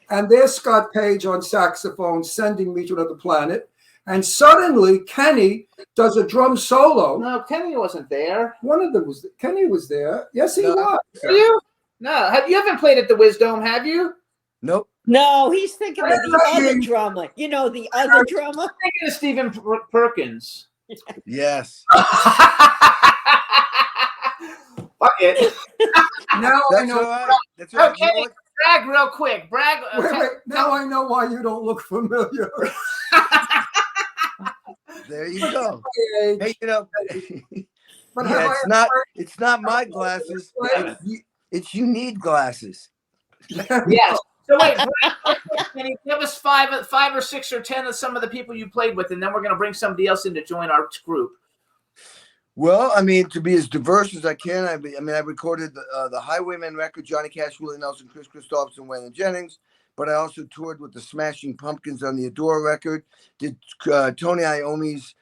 and there's Scott Page on saxophone sending me to another planet. And suddenly Kenny does a drum solo. No, Kenny wasn't there. One of them was. Kenny was there. Yes, he was. Are you? No, you haven't played at the Wisdom, have you? Nope. No, he's thinking of the other drummer. You know, the other drummer. I'm thinking of Stephen Perkins. Yes. Fuck it. Now That's I know. all right. That's all right. Okay, You know what? brag real quick. Brag. Wait. Now I know why you don't look familiar. There you go. Hey, Hey, you know, but yeah, have it's not my glasses. It's you need glasses. Yes. So wait, can you give us five or six or 10 of some of the people you played with, and then we're going to bring somebody else in to join our group. Well, I mean, to be as diverse as I can, I recorded the Highwayman record, Johnny Cash, Willie Nelson, Chris Christopherson, Waylon Jennings, but I also toured with the Smashing Pumpkins on the Adore record, did Tony Iommi's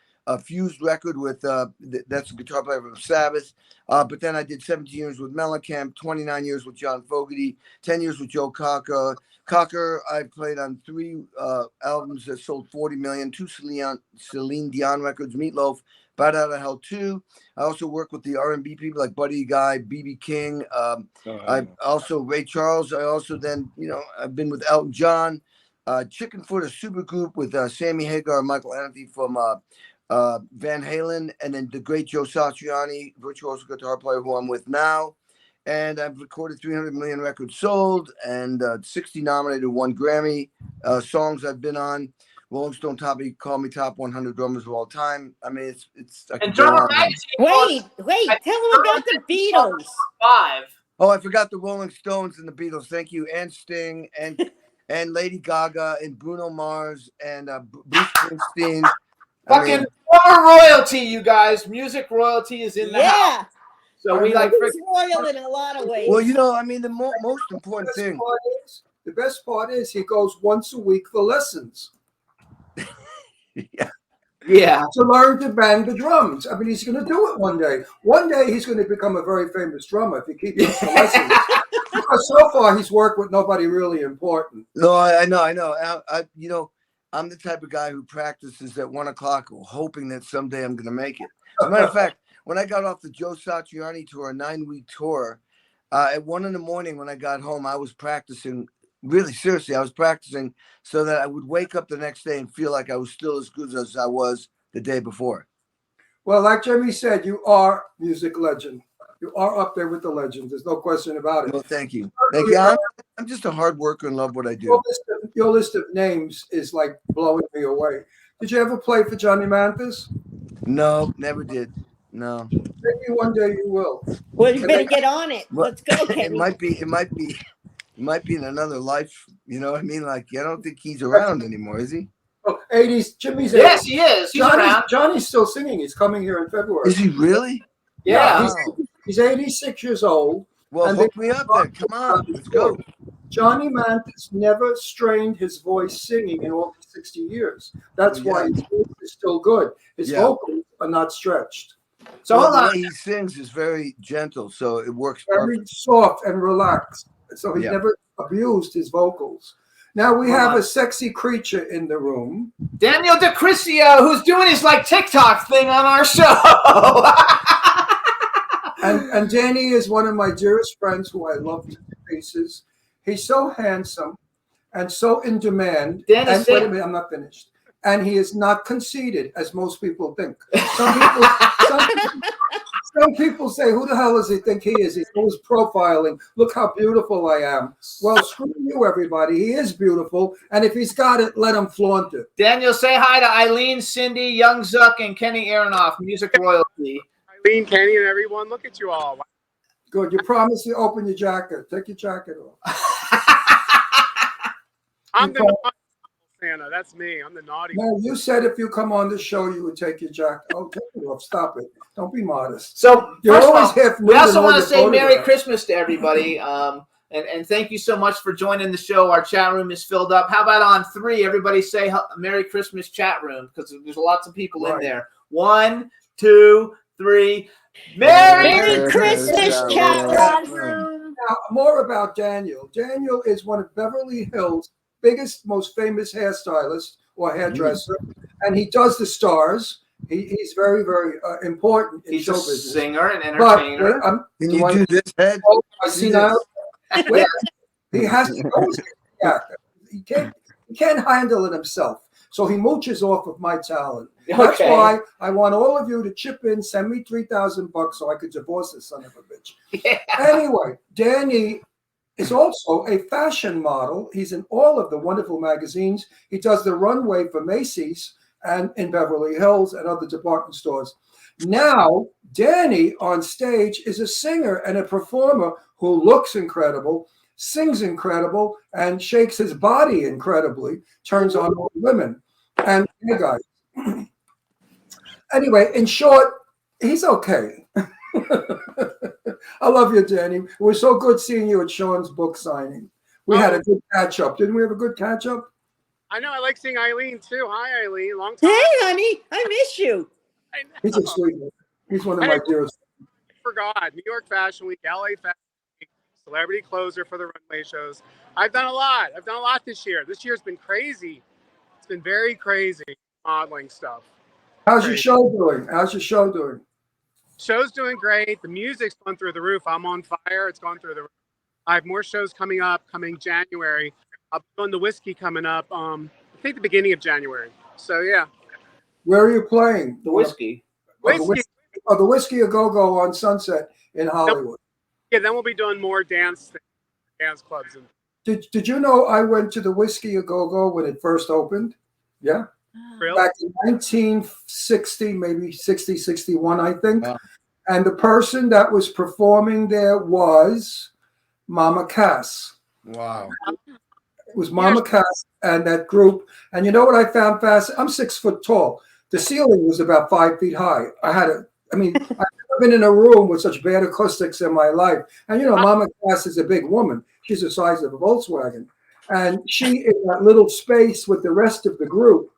Fused record with, that's a guitar player from Sabbath, but then I did 17 years with Mellencamp, 29 years with John Fogerty, 10 years with Joe Cocker. I played on 3 albums that sold 40 million, 2 Celine Dion records, Meatloaf, Bad Out of Hell 2. I also work with the R&B people like Buddy Guy, B.B. King. I also Ray Charles. I also then, I've been with Elton John, Chickenfoot, a supergroup with Sammy Hagar and Michael Anthony from Van Halen, and then the great Joe Satriani, virtuoso guitar player who I'm with now. And I've recorded 300 million records sold and 60 nominated, 1 Grammy songs I've been on. Rolling Stone call me top 100 drummers of all time. I mean, it's. And Drummer Magazine. Wait, tell them about the Beatles. 5. Oh, I forgot the Rolling Stones and the Beatles. Thank you, and Sting, and Lady Gaga, and Bruno Mars, and Bruce Springsteen. Fucking former royalty, you guys. Music royalty is in the house. So we like He's royal in a lot of ways. Well, I mean, the most important thing. The best part is he goes once a week for lessons. Yeah. To learn to bang the drums. I mean, he's going to do it one day. One day he's going to become a very famous drummer if he keeps the lessons. Because so far he's worked with nobody really important. No, I know. I'm the type of guy who practices at 1 o'clock, hoping that someday I'm going to make it. As a matter of fact, when I got off the Joe Satriani tour, a 9-week tour, at 1 a.m. when I got home, I was practicing. Really, seriously, I was practicing so that I would wake up the next day and feel like I was still as good as I was the day before. Well, like Jimmy said, you are music legend. You are up there with the legends. There's no question about it. Well, thank you. Thank you. I'm just a hard worker and love what I do. Your list of names is like blowing me away. Did you ever play for Johnny Mathis? No, never did. No. Maybe one day you will. Well, you better get on it. Let's go, Kenny. It might be in another life. You know what I mean? Like, I don't think he's around anymore, is he? Oh, 80s. Jimmy's 80s. Yes, he is. He's around. Johnny's still singing. He's coming here in February. Is he really? Yeah. He's 86 years old. Well, hook me up then. Come on. Let's go. Johnny Mathis never strained his voice singing in all 60 years. That's why his voice is still good. His vocals are not stretched. So the way he sings is very gentle, so it works very soft and relaxed. So he never abused his vocals. Now we have a sexy creature in the room. Daniel DiCriscio, who's doing his TikTok thing on our show. and Danny is one of my dearest friends who I love to pieces. He's so handsome and so in demand. Wait a minute, I'm not finished. And he is not conceited, as most people think. Some people say, who the hell does he think he is? He's always profiling. Look how beautiful I am. Well, screw you, everybody. He is beautiful. And if he's got it, let him flaunt it. Daniel, say hi to Eileen, Cindy, Young Zuck, and Kenny Aronoff, music royalty. Eileen, Kenny, and everyone. Look at you all. Good. You promise to open your jacket. Take your jacket off. I'm the naughty Santa. That's me. I'm the naughty. No, you said if you come on the show, you would take your jacket. Oh, take it off. Stop it. Don't be modest. So You're first of always all, half we nude also in all want to your say Merry photographs. Christmas to everybody. And thank you so much for joining the show. Our chat room is filled up. How about on 3? Everybody say Merry Christmas chat room, because there's lots of people in there. 1, 2, 3. Merry Christmas, chat room. Now, more about Daniel. Daniel is one of Beverly Hills' biggest, most famous hairstylists or hairdresser, and he does the stars. He's very, very important in He's show a business. singer and entertainer. Can you do this, head? Oh, I Do see this. now. Wait, he has to always he can't handle it himself. So he mooches off of my talent. That's Okay. why I want all of you to chip in, send me $3,000 so I could divorce this son of a bitch. Anyway, Danny is also a fashion model. He's in all of the wonderful magazines. He does the runway for Macy's and in Beverly Hills and other department stores. Now, Danny on stage is a singer and a performer who looks incredible, sings incredible, and shakes his body incredibly, turns on all women. And hey, guys. Anyway, in short, he's okay. I love you, Danny. It was so good seeing you at Sean's book signing. We had a good catch up. Didn't we have a good catch up? I know. I like seeing Eileen too. Hi, Eileen. Long time. Hey, honey, I miss you. He's a sweetheart. He's one of my dearest. Forgot. New York Fashion Week, LA Fashion Week, celebrity closer for the runway shows. I've done a lot. I've done a lot this year. This year's been crazy. It's been very crazy modeling stuff. How's your show doing? How's your show doing? Show's doing great. The music's gone through the roof. I'm on fire. It's gone through the roof. I have more shows coming January. I'll be on the Whiskey coming up, I think the beginning of January. So, yeah. Where are you playing? The Whiskey. The Whiskey A Go-Go on Sunset in Hollywood. Yeah, then we'll be doing more dance clubs. And Did you know I went to the Whiskey A Go-Go when it first opened? Yeah. Really? Back in 1960, maybe 60, 61, I think. Wow. And the person that was performing there was Mama Cass. Wow. It was Mama Cass and that group. And you know what I found fascinating? I'm 6 foot tall. The ceiling was about 5 feet high. I've never been in a room with such bad acoustics in my life. And you know, Mama Cass is a big woman. She's the size of a Volkswagen. And she in that little space with the rest of the group.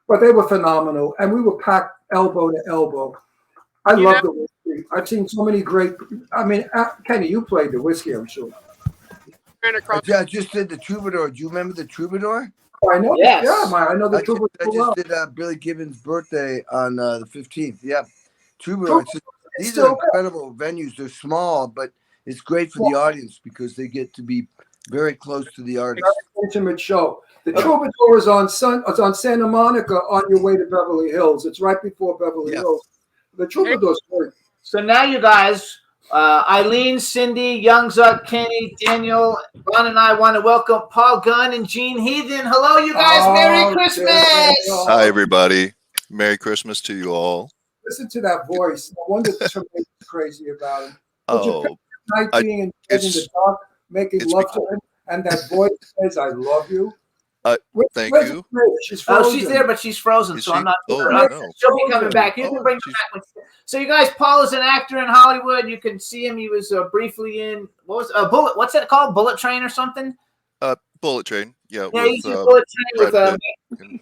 But they were phenomenal. And we were packed elbow to elbow. I love the Whiskey. I've seen so many great. Kenny, you played the Whiskey, I'm sure. I just did the Troubadour. Do you remember the Troubadour? Oh, I know. Yes. I know the Troubadour. I just did Billy Gibbons' birthday on the 15th. Yeah, Troubadour. These are incredible venues. They're small, but it's great for the audience because they get to be very close to the artist. Intimate show. The Troubadour is on Santa Monica on your way to Beverly Hills. It's right before Beverly Hills. The Troubadour's great. So now you guys, Eileen, Cindy, Young Zuck, Kenny, Daniel, Ron, and I want to welcome Paul Gunn and Gene Heathen. Hello, you guys. Merry Christmas. Hi, everybody. Merry Christmas to you all. Listen to that voice. No wonder Tremaine is crazy about him. Being in the dark, making love to him, and that voice says, "I love you." Thank you. She's there, but she's frozen, so I'm not. No. She'll be coming back. You can bring her back. So you guys, Paul is an actor in Hollywood. You can see him. He was briefly in Bullet. What's that called? Bullet Train or something? Bullet Train. Yeah. Yeah, he's in Bullet Train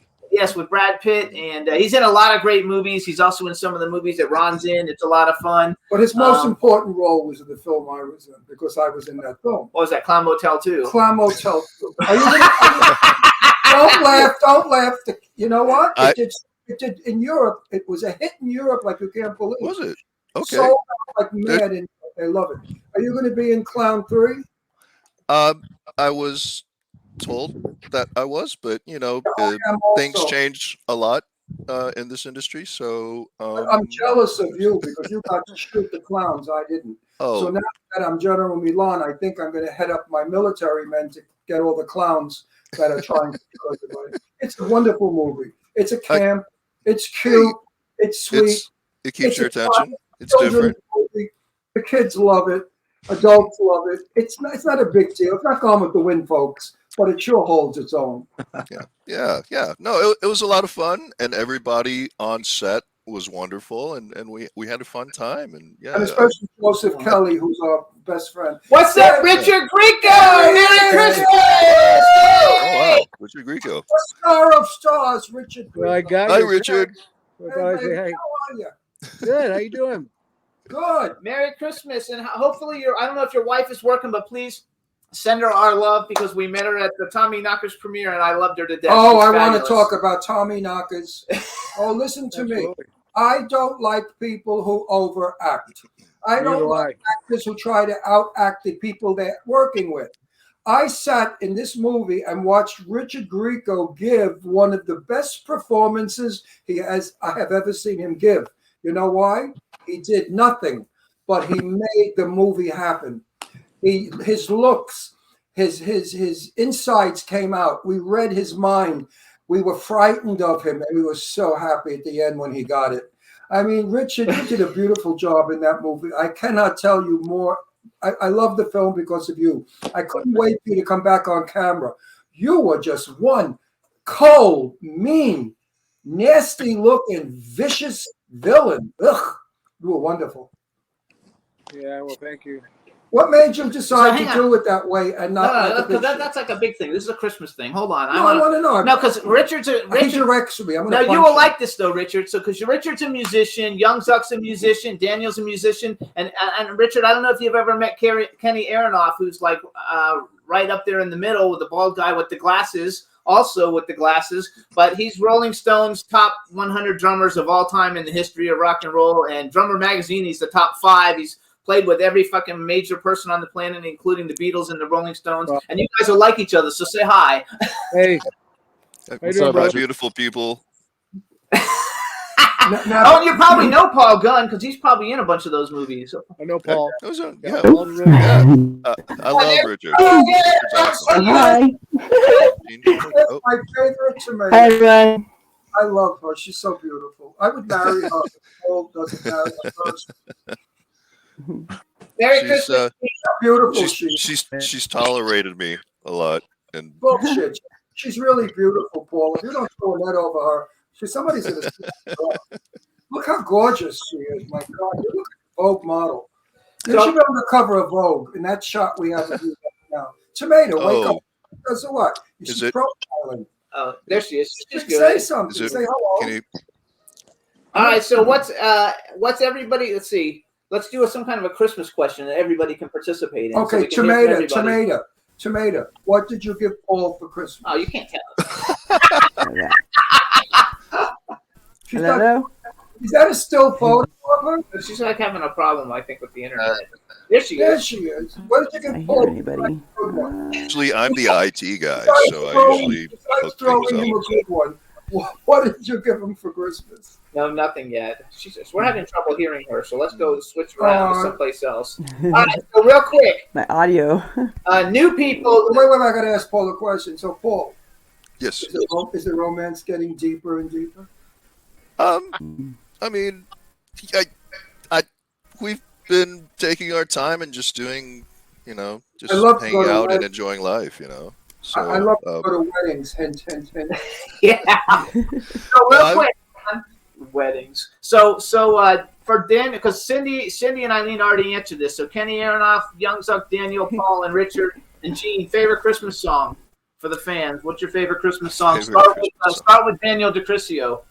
with Brad Pitt, and he's in a lot of great movies. He's also in some of the movies that Ron's in. It's a lot of fun. But his most important role was in the film I was in because I was in that film. What was that? Clown Motel 2. Clown Motel 2. Don't laugh. You know what? It did in Europe. It was a hit in Europe like you can't believe. Was it? Okay. So like mad, and they love it. Are you going to be in Clown 3? I was told that I was, but things change a lot in this industry. So I'm jealous of you because you got to shoot the clowns. I didn't. So now that I'm General Milan, I think I'm going to head up my military men to get all the clowns that are trying to kill everybody. It's a wonderful movie. It's a camp. It's cute. It's sweet. It keeps your attention. It's different. Movie. The kids love it. Adults love it. It's not a big deal. It's not Gone with the Wind, folks, but it sure holds its own. Yeah. No, it was a lot of fun, and everybody on set was wonderful, and we had a fun time, and And especially Joseph Kelly, who's our best friend. What's up, Richard Grieco? Merry Christmas! Oh, wow. Richard Grieco. Star of stars, Richard Grieco. Hi, Richard. Hey, how are you? Good. How you doing? Good. Merry Christmas, and hopefully I don't know if your wife is working, but please send her our love because we met her at the Tommy Knockers premiere, and I loved her to death. Oh, She's I want to fabulous. talk about Tommy Knockers. Oh, listen to me. I don't like people who overact. I don't like actors who try to outact the people they're working with. I sat in this movie and watched Richard Grieco give one of the best performances I have ever seen him give. You know why? He did nothing, but he made the movie happen. His looks, his insides came out. We read his mind. We were frightened of him, and we were so happy at the end when he got it. I mean, Richard, you did a beautiful job in that movie. I cannot tell you more. I love the film because of you. I couldn't wait for you to come back on camera. You were just one cold, mean, nasty-looking, vicious villain. Ugh, you were wonderful. Yeah, well, thank you. What made you decide hang to do it that way and not? No, like a because big that's like a big thing. This is a Christmas thing. Hold on. No, I want to know. No, because Richard's a He directs me. I'm No, gonna you punch will him. like this though, Richard. So, because Richard's a musician, Young Zuck's a musician, Daniel's a musician, and Richard, I don't know if you've ever met Kenny Aronoff, who's like right up there in the middle with the bald guy with the glasses. Also with the glasses, but he's Rolling Stone's top 100 drummers of all time in the history of rock and roll, and Drummer Magazine, he's the top 5. He's played with every fucking major person on the planet, including the Beatles and the Rolling Stones. And you guys will like each other, so say hi. Hey. What's up, my beautiful people? Oh, and you probably know Paul Gunn because he's probably in a bunch of those movies. I know Paul. I love Richard. Hi. Oh. My favorite tomato. Hi, Ryan. I love her. She's so beautiful. I would marry her. Paul doesn't marry her first. Merry She's, Christmas. Beautiful. She's tolerated me a lot, and Bullshit. She's really beautiful, Paul. If you don't throw a net over her, somebody's gonna see her. Look how gorgeous she is. My God, you look like a Vogue model. Did she be on the cover of Vogue in that shot we have of you right now? Tomato, wake up. So what? She's profiling. Oh, there she is. She's Say good. something. Say hello. All right. So what's everybody? Let's see. Let's do some kind of a Christmas question that everybody can participate in. Okay, so we can hear from everybody. Tomato. What did you give Paul for Christmas? Oh, you can't tell. Hello? Is that a still photo of her? She's like having a problem, I think, with the internet. There she There is. she is. What did you give Paul? Anybody? usually I'm the IT guy, so I usually hook Throwing things him up. a good one. What did you give him for Christmas? No, nothing yet. We're having trouble hearing her, so let's go switch around to someplace else. All right, so real quick, My audio. new people. Wait, I got to ask Paul a question. So, Paul, Yes. is the romance getting deeper and deeper? I mean, we've been taking our time and just doing, just I love to hanging go to out and weddings. enjoying life, So I love to go to weddings. Hint, hint, hint. Yeah. So real quick, weddings. So for Dan, because Cindy and Eileen already answered this. So Kenny Aronoff, Young Zuck, Daniel, Paul, and Richard, and Gene. Favorite Christmas song for the fans? What's your favorite Christmas song? Start with Daniel DiCriscio.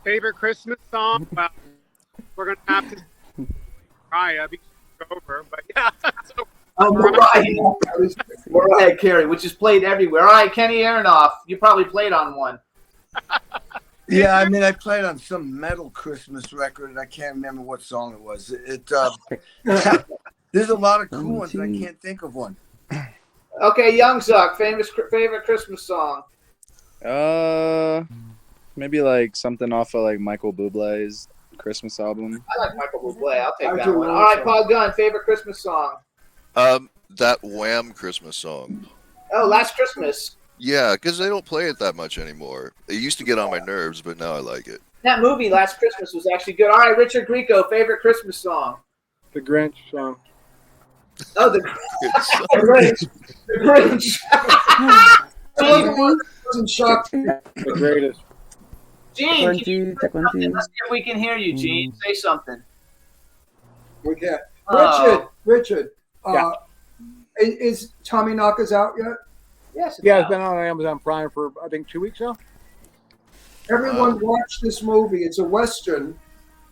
Favorite Christmas song? Well, we're gonna have to Mariah because it's over, but yeah. So, Oh, Mariah Carey, which is played everywhere. All right, Kenny Aronoff, you probably played on one. Yeah, I mean, I played on some metal Christmas record, and I can't remember what song it was. There's a lot of cool ones, and I can't think of one. Okay, Young Zuck, favorite Christmas song. Maybe like something off of like Michael Bublé's Christmas album. I like Michael Bublé. I'll take that one. All right, Paul Gunn, favorite Christmas song. That Wham Christmas song. Oh, Last Christmas. Yeah, because they don't play it that much anymore. It used to get on my nerves, but now I like it. That movie, Last Christmas, was actually good. All right, Richard Grieco, favorite Christmas song. The Grinch song. Oh, the Grinch. The Grinch. Wasn't shocked. The greatest. Gene, let's see if we can hear you, Gene. Say something. We can. Oh. Richard. Is Tommy Knockers out yet? Yes. Yeah, it's been on Amazon Prime for I think 2 weeks now. Everyone watch this movie. It's a Western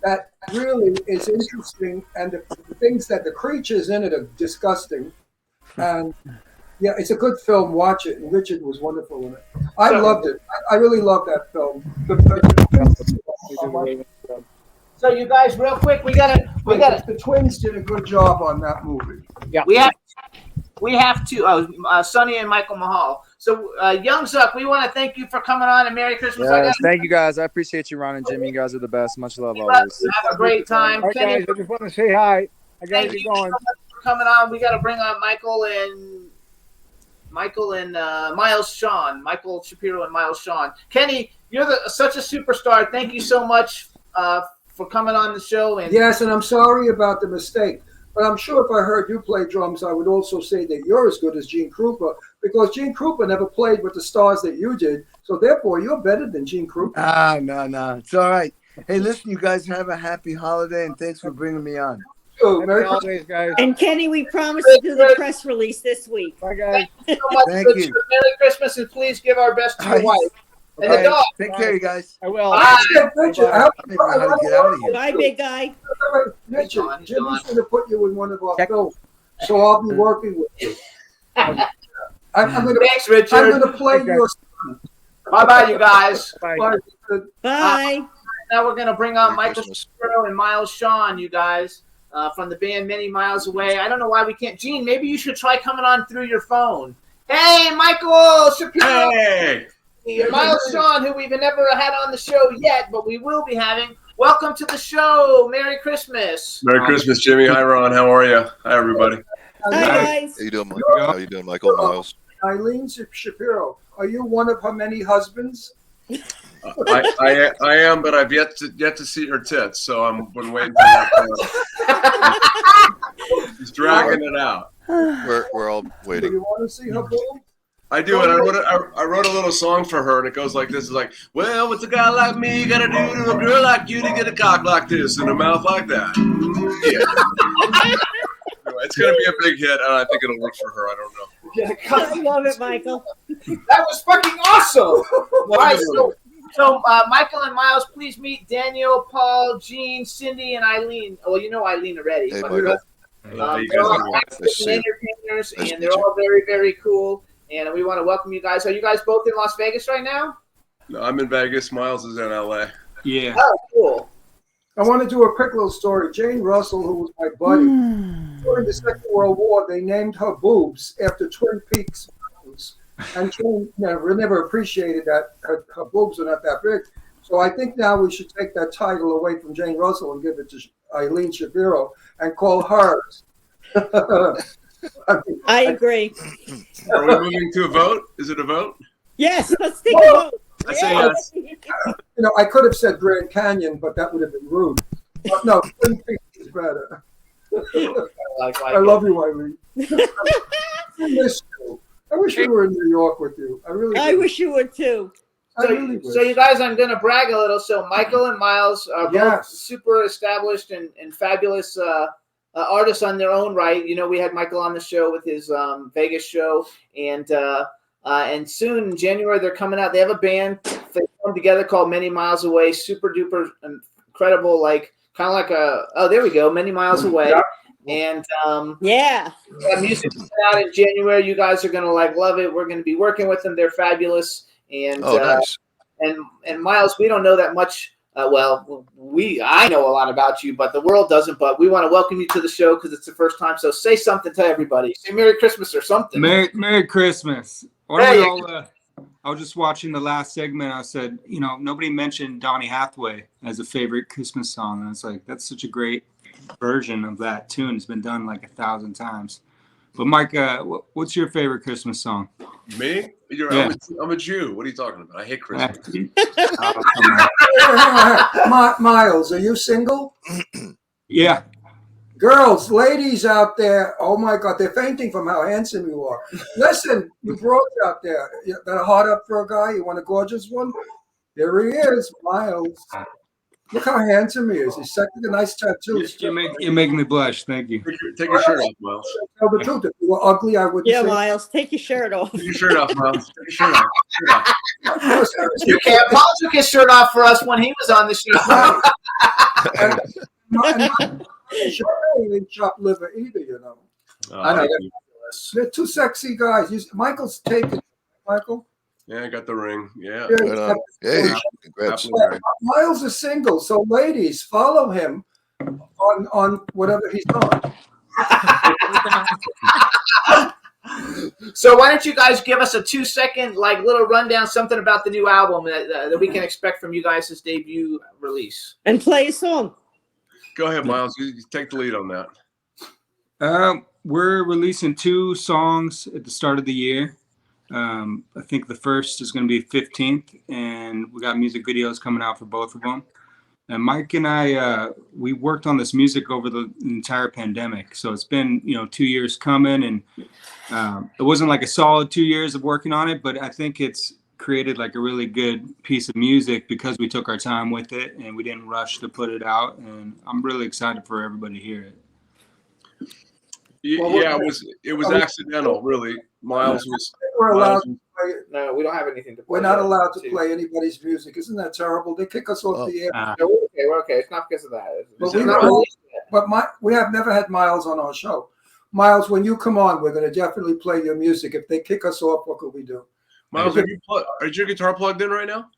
that really is interesting, and the things that the creatures in it are disgusting. And yeah, it's a good film. Watch it. And Richard was wonderful in it. I loved it. I really loved that film. So you guys, real quick, we got to. The twins did a good job on that movie. Yeah. We have to. Sonny and Michael Mahal. So, Young Zuck, we want to thank you for coming on and Merry Christmas. Yes, thank you guys. I appreciate you, Ron and Jimmy. You guys are the best. Much love always. Have a great time. All right, guys, I just want to say hi. I got to Thank get you going. so much for coming on. We got to bring on Michael and Miles Schon. Michael Shapiro and Miles Schon. Kenny, you're such a superstar. Thank you so much for coming on the show. And Yes, and I'm sorry about the mistake. But I'm sure if I heard you play drums, I would also say that you're as good as Gene Krupa, because Gene Krupa never played with the stars that you did. So therefore, you're better than Gene Krupa. No. It's all right. Hey, listen, you guys have a happy holiday, and thanks for bringing me on. Happy holidays, guys. And Kenny, we promise to do the press release this week. Bye, guys. Thank you so much. Thank you. Merry Christmas, and please give our best to your wife. And the dog. Take care, you guys. I will. Bye. Richard, I don't even know how to get out of here. Bye, big guy. Richard, Jimmy's going to put you in one of our films, so I'll be working with you. Thanks, Richard. I'm going to play your son. Bye-bye, you guys. Bye. Bye. Now we're going to bring on Merry Michael Christmas. Shapiro and Miles Schon, you guys, from the band Many Miles Away. I don't know why we can't. Gene, maybe you should try coming on through your phone. Hey, Michael Shapiro. Hey. And Miles Schon, who we've never had on the show yet, but we will be having. Welcome to the show. Merry Christmas. Merry Christmas, Jimmy. Hi, Ron. How are you? Hi, everybody. Hi, guys. How you doing, Mike? How you doing, Michael? Miles? Eileen Shapiro, are you one of her many husbands? I am, but I've yet to see her tits, so I'm been waiting for that. He's dragging it out. We're all Do waiting. you want to see her boob? I do, and I wrote a little song for her, and it goes like this: "It's like, well, what's a guy like me gotta do to a girl like you to get a cock like this and a mouth like that?" Yeah. Anyway, it's gonna be a big hit, and I think it'll work for her. I don't know. I love it, Michael. That was fucking awesome. All right, so Michael and Miles, please meet Daniel, Paul, Gene, Cindy, and Eileen. Well, you know Eileen already. Hey, but Michael. they're all actors and entertainers, and they're all very, very cool. And we want to welcome you guys. Are you guys both in Las Vegas right now? No, I'm in Vegas. Miles is in LA. Yeah. Oh, cool. I want to do a quick little story. Jane Russell, who was my buddy, during the Second World War, they named her boobs after Twin Peaks mountains. And Jane never appreciated that her boobs are not that big. So I think now we should take that title away from Jane Russell and give it to Eileen Shapiro and call hers. I agree. Are we moving to a vote? Is it a vote? Yes, let's take a vote. I say yes. You know, I could have said Grand Canyon, but that would have been rude. But no, Twin Peaks is better. I love you, Eileen. I miss you. I wish we were in New York with you. I wish you would too. So you guys, I'm going to brag a little. So Michael and Miles are both super established and fabulous artists on their own right. You know, we had Michael on the show with his Vegas show, and soon in January they're coming out. They have a band they formed together called Many Miles Away. Super duper incredible, like kind of like there we go, Many Miles Away. And music is out in January. You guys are gonna love it. We're gonna be working with them. They're fabulous. And nice. and Miles, we don't know that much. I know a lot about you, but the world doesn't. But we want to welcome you to the show because it's the first time. So say something to everybody. Say Merry Christmas or something. Merry Christmas. I was just watching the last segment. I said, nobody mentioned Donny Hathaway as a favorite Christmas song. And it's like, that's such a great version of that tune. It's been done like 1,000 times. But Mike, what's your favorite Christmas song? Me? I'm a Jew. What are you talking about? I hate Christmas. Miles, are you single? Yeah. Girls, ladies out there, oh my God, they're fainting from how handsome you are. Listen, you broads out there, you got a heart up for a guy? You want a gorgeous one? There he is, Miles. Look how handsome he is. He's such a nice tattoo. You're making me blush. Thank you. Take your shirt off, Miles. Tell the truth. If you were ugly, I wouldn't Yeah, say Miles, take your shirt off. Take your shirt off, Miles. Take your shirt off. You can't. Paul took his shirt off for us when he was on the show. He didn't chop liver either, you know. I know. They're two sexy guys. Michael's taken. Michael? Yeah, I got the ring. Yeah. Right on. Hey, congrats. Miles is single, so ladies, follow him on whatever he's on. So why don't you guys give us a 2-second like little rundown, something about the new album that we can expect from you guys' debut release, and play a song. Go ahead, Miles. You take the lead on that. We're releasing 2 songs at the start of the year. I think the first is going to be 15th, and we got music videos coming out for both of them. And Mike and I, we worked on this music over the entire pandemic. So it's been, 2 years coming, and it wasn't like a solid 2 years of working on it, but I think it's created like a really good piece of music because we took our time with it and we didn't rush to put it out. And I'm really excited for everybody to hear it. Yeah, it was accidental, really. Miles was. We're allowed Miles, to play. No, we don't have anything to play. We're not allowed to play anybody's music. Isn't that terrible? They kick us off the air. No, we're okay. It's not because of that. We have never had Miles on our show. Miles, when you come on, we're going to definitely play your music. If they kick us off, what could we do? Miles, are your guitar plugged in right now?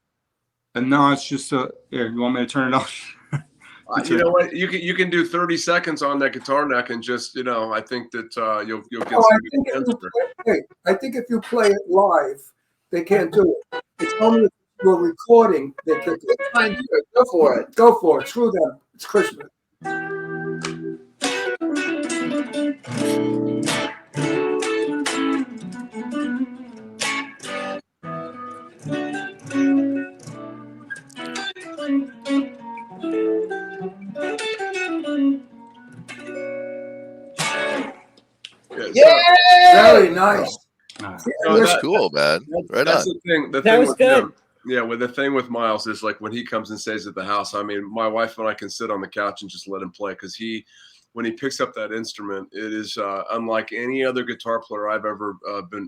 No, it's just here. You want me to turn it off? You know what? You can do 30 seconds on that guitar neck and just I think that you'll get some good answer. I think if you play it live, they can't do it. It's only if you're recording they kick it. Fine, do it. Go for it. Go for it. Screw them. It's Christmas. Yeah, very nice. That's cool, man. Right That's on. the thing. The That thing was with good. him, yeah, with the thing with Miles is like when he comes and stays at the house. I mean, my wife and I can sit on the couch and just let him play because when he picks up that instrument, it is unlike any other guitar player I've ever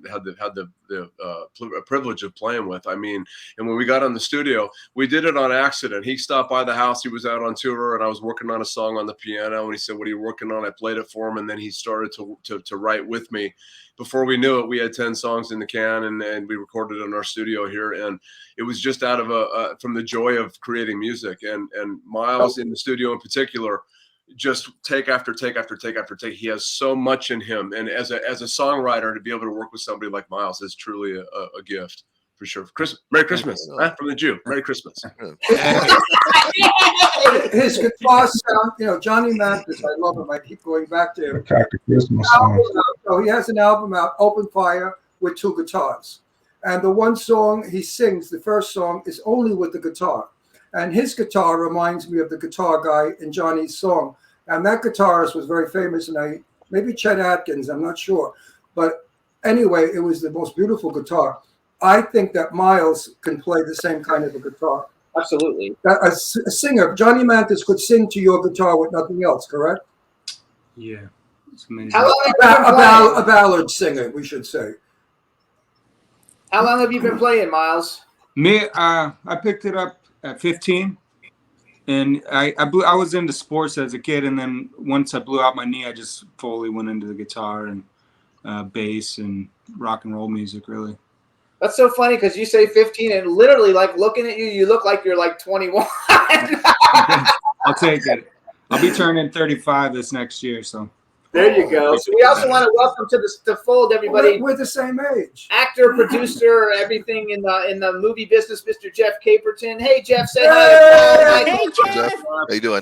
had the privilege of playing with. I mean, and when we got on the studio, we did it on accident. He stopped by the house. He was out on tour, and I was working on a song on the piano. And he said, "What are you working on?" I played it for him, and then he started to write with me. Before we knew it, we had 10 songs in the can, and we recorded in our studio here. And it was just out of from the joy of creating music. And Miles in the studio in particular, just take after take after take after take. He has so much in him, and as a songwriter, to be able to work with somebody like Miles is truly a gift for sure. Merry Christmas from the Jew. Merry Christmas. His guitar sound, Johnny Mathis, I love him. I keep going back to him. Christmas So he has an album out, Open Fire, with 2 guitars. And the one song he sings, the first song, is only with the guitar. And his guitar reminds me of the guitar guy in Johnny's song. And that guitarist was very famous, and maybe Chet Atkins, I'm not sure. But anyway, it was the most beautiful guitar. I think that Miles can play the same kind of a guitar. Absolutely. A singer, Johnny Mathis could sing to your guitar with nothing else, correct? Yeah. It's amazing. How long have you been playing? A ballad singer, we should say. How long have you been playing, Miles? Me, I picked it up at 15, and I was into sports as a kid, and then once I blew out my knee, I just fully went into the guitar and bass and rock and roll music, really. That's so funny because you say 15, and literally, like looking at you, you look like you're like 21. I'll take it. I'll be turning 35 this next year, so. There you go. So we also want to welcome to the fold everybody. We're the same age. Actor, producer, everything in the movie business, Mr. Jeff Caperton. Hey, Jeff, say hi. Hey, Jeff. How you doing?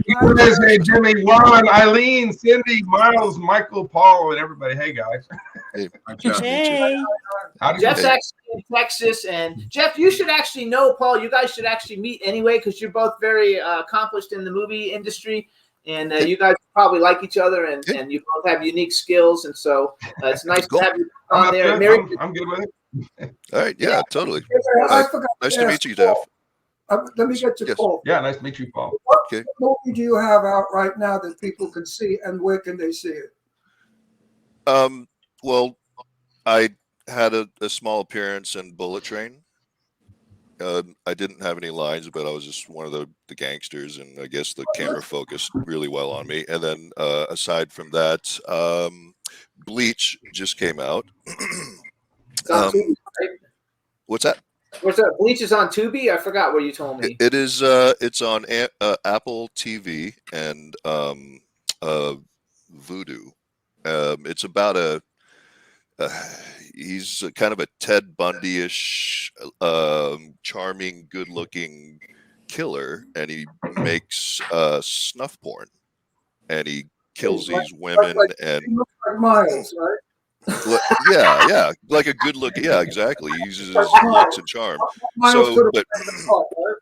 Hey, Jimmy, Juan, Eileen, Cindy, Miles, Michael, Paul, and everybody. Hey, guys. Hey. Hey. Jeff's actually in Texas, and Jeff, you should actually know Paul. You guys should actually meet anyway because you're both very accomplished in the movie industry. and you guys probably like each other, and you both have unique skills, and so it's nice to have you on there. I'm good with it. All right. Yeah, totally. I forgot Nice to to ask meet you, Dave. Let me get to Yes. Paul. Yeah, nice to meet you, Paul. What Okay. movie do you have out right now that people can see, and where can they see it? Well, I had a small appearance in Bullet Train. I didn't have any lines, but I was just one of the gangsters, and I guess the camera focused really well on me. And then aside from that, Bleach just came out. It's on Tubi, right? What's that? What's that? Bleach is on Tubi? I forgot what you told me. It is. It's on Apple TV and Vudu. It's about he's kind of a Ted Bundy-ish, charming, good-looking killer, and he makes snuff porn, and he kills these women and. He looks like Miles, right? Yeah, like a good look. Yeah, exactly. He uses his looks and charm. Miles So, but part, right?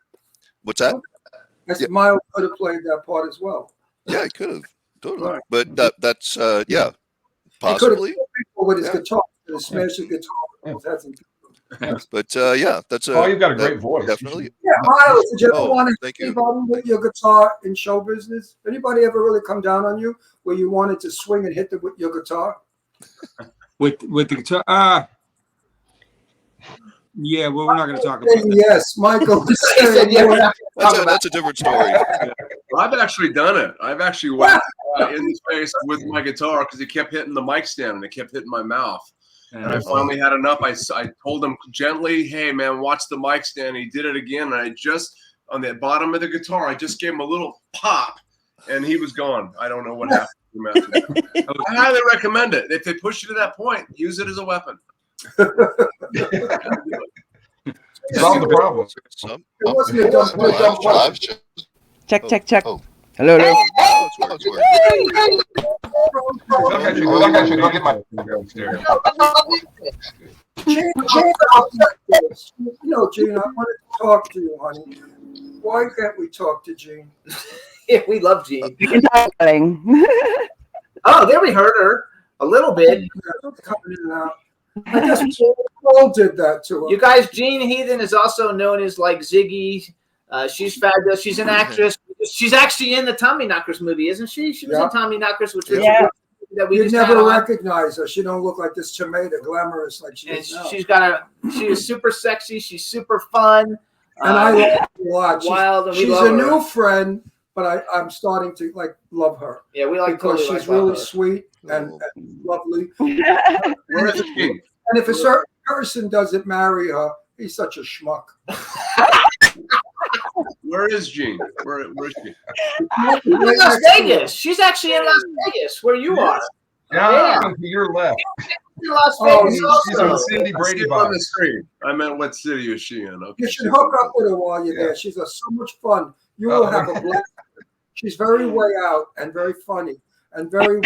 what's that? Miles could have played that part as well. Yeah, he could have totally. Right. But that's yeah, He could have possibly. killed people with his Yeah. guitar, and smashed his guitar. But yeah, that's Oh, you've got a great voice. Definitely. Yeah, Miles, did you ever Oh, want to thank hit you. anybody with your guitar in show business? Anybody ever really come down on you where you wanted to swing and hit them with your guitar? With the guitar. Yeah, well, we're not going to talk about that. Yes, Michael. That's a different story. I've actually done it. I've actually whacked in his face with my guitar because he kept hitting the mic stand and it kept hitting my mouth. And I finally had enough. I told him gently, "Hey, man, watch the mic stand." He did it again, and I just on the bottom of the guitar, I just gave him a little pop, and he was gone. I don't know what happened to him after that. I highly recommend it. If they push you to that point, use it as a weapon. Solve the problem. Check. Hello. Gene, I wanted to talk to you, honey. Why can't we talk to Gene? Yeah, we love Gene. Darling. Oh, there we heard her a little bit. Coming in and out. I guess Paul did that to her. You guys, Jean Heathen is also known as like Ziggy. She's fabulous. She's an actress. She's actually in the Tommyknockers movie, isn't she? She was in Tommyknockers, which was that we You just never had on. recognize her. She don't look like this tomato, glamorous like she And is now. she is super sexy. She's super fun. And I love her a lot. Wild, and we she's love a her. new friend, but I'm starting to love her. Yeah, we like because totally she's like love really her. sweet and lovely. Where is Gene? And if a certain person doesn't marry her, he's such a schmuck. Where is Gene? Where is she? In Las Vegas. She's actually in Las Vegas, where you are. Yeah, to your left. In Las Oh, Vegas She's also. on Cindy I Brady see her on the box. screen. I meant what city is she in? Okay. You should hook up with her while you're there. She's so much fun. You will have a blast. She's very way out and very funny and very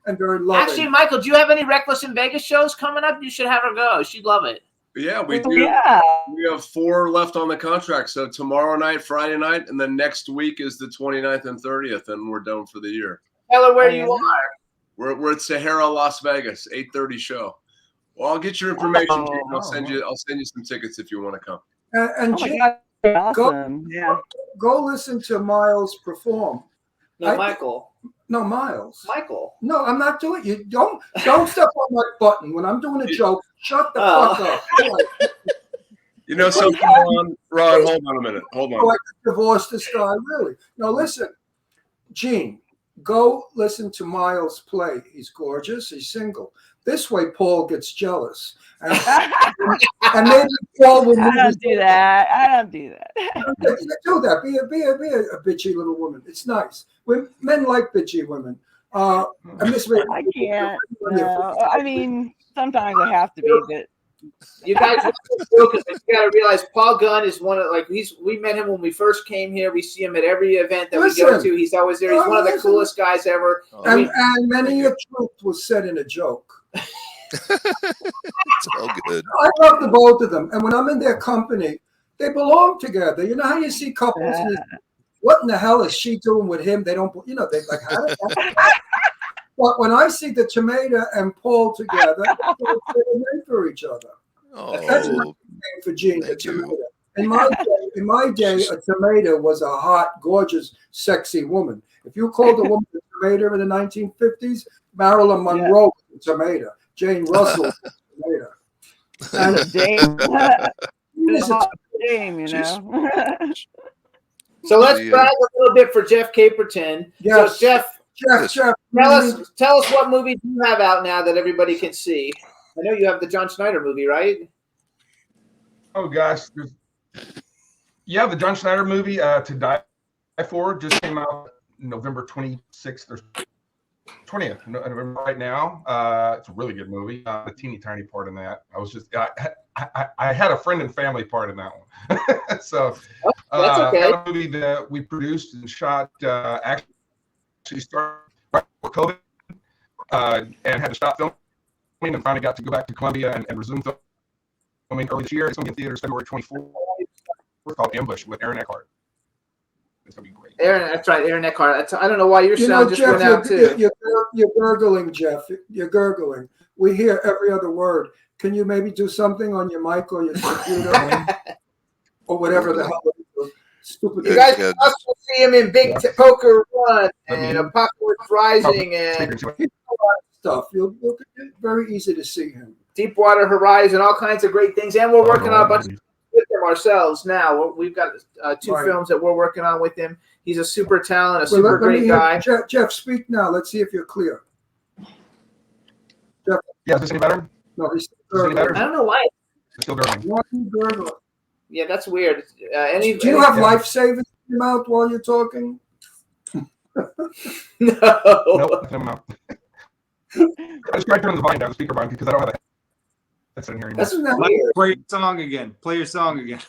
loving. Actually, Michael, do you have any Reckless in Vegas shows coming up? You should have her go. She'd love it. Yeah, we Oh, do. yeah. We have 4 left on the contract. So tomorrow night, Friday night, and then next week is the 29th and 30th, and we're done for the year. Tell her where Oh, you are. We're at Sahara, Las Vegas, 8:30 show. Well, I'll get your information. Gene. I'll send you some tickets if you want to come. And Oh my Jim, God, awesome. Yeah. go listen to Miles perform. No, Michael. No, Miles. Michael. No, I'm not doing you. Don't step on my button when I'm doing a joke. Shut the fuck up. You know something, Ron? Ron, hold on a minute. Hold I on. could divorce this guy, really. No, listen, Gene, go listen to Miles play. He's gorgeous. He's single. This way, Paul gets jealous. And maybe Paul will I move. don't do that. I don't do that. Do that. Be a bitchy little woman. It's nice. Men like bitchy women. And this way, I can't. No. I mean, sometimes I have to be, but You guys because you got to realize Paul Gunn is one of we met him when we first came here. We see him at every event that we go Listen. to. He's always there. He's one of the coolest guys ever. And many a truth was said in a joke. It's all good. I love the both of them. And when I'm in their company, they belong together. You know how you see couples and what in the hell is she doing with him? They don't, they like, how did that? But when I see the Tomato and Paul together, they're made for each other. That's my name for Gene, the Tomato. In my day, a tomato was a hot, gorgeous, sexy woman. If you called a woman a tomato in the 1950s, Marilyn Monroe was a tomato. Jane Russell was a tomato. And Dame, So let's brag a little bit for Jeff Caperton. Yes. So Jeff, Jeff, tell us what movies you have out now that everybody can see. I know you have the John Schneider movie, right? Oh gosh, yeah, the John Schneider movie To Die For just came out November 26th or 20th November right now. It's a really good movie. A teeny tiny part in that. I had a friend and family part in that one. So that's okay. That movie that we produced and shot actually started right before COVID and had to stop filming and finally got to go back to Columbia and resume filming early this year. It's going to be in theaters February 24th. We're called Ambush with Aaron Eckhart. It's going to be great. Aaron, that's right, Aaron Eckhart. I don't know why your sound just Jeff, went out too. You're gurgling, Jeff. You're gurgling. We hear every other word. Can you maybe do something on your mic or your computer or whatever the hell it is? Stupid. You guys can also see him in Big Poker Run and Apocalypse Rising and stuff. It's very easy to see him. Deepwater Horizon, all kinds of great things. And we're working on a bunch of with him ourselves now. We've got two films that we're working on with him. He's a super talent, super great guy. Jeff, speak now. Let's see if you're clear. Jeff. Yeah, is this any better? No, he's still gurgling. I don't know why. It's still gurgling. Yeah, that's weird. Do you have life savings in your mouth while you're talking? No. Nope, I'm out. I just tried to turn the volume down, the speaker volume, because I don't have that. That's in here anymore. That's not weird. Play your song again. Play your song again.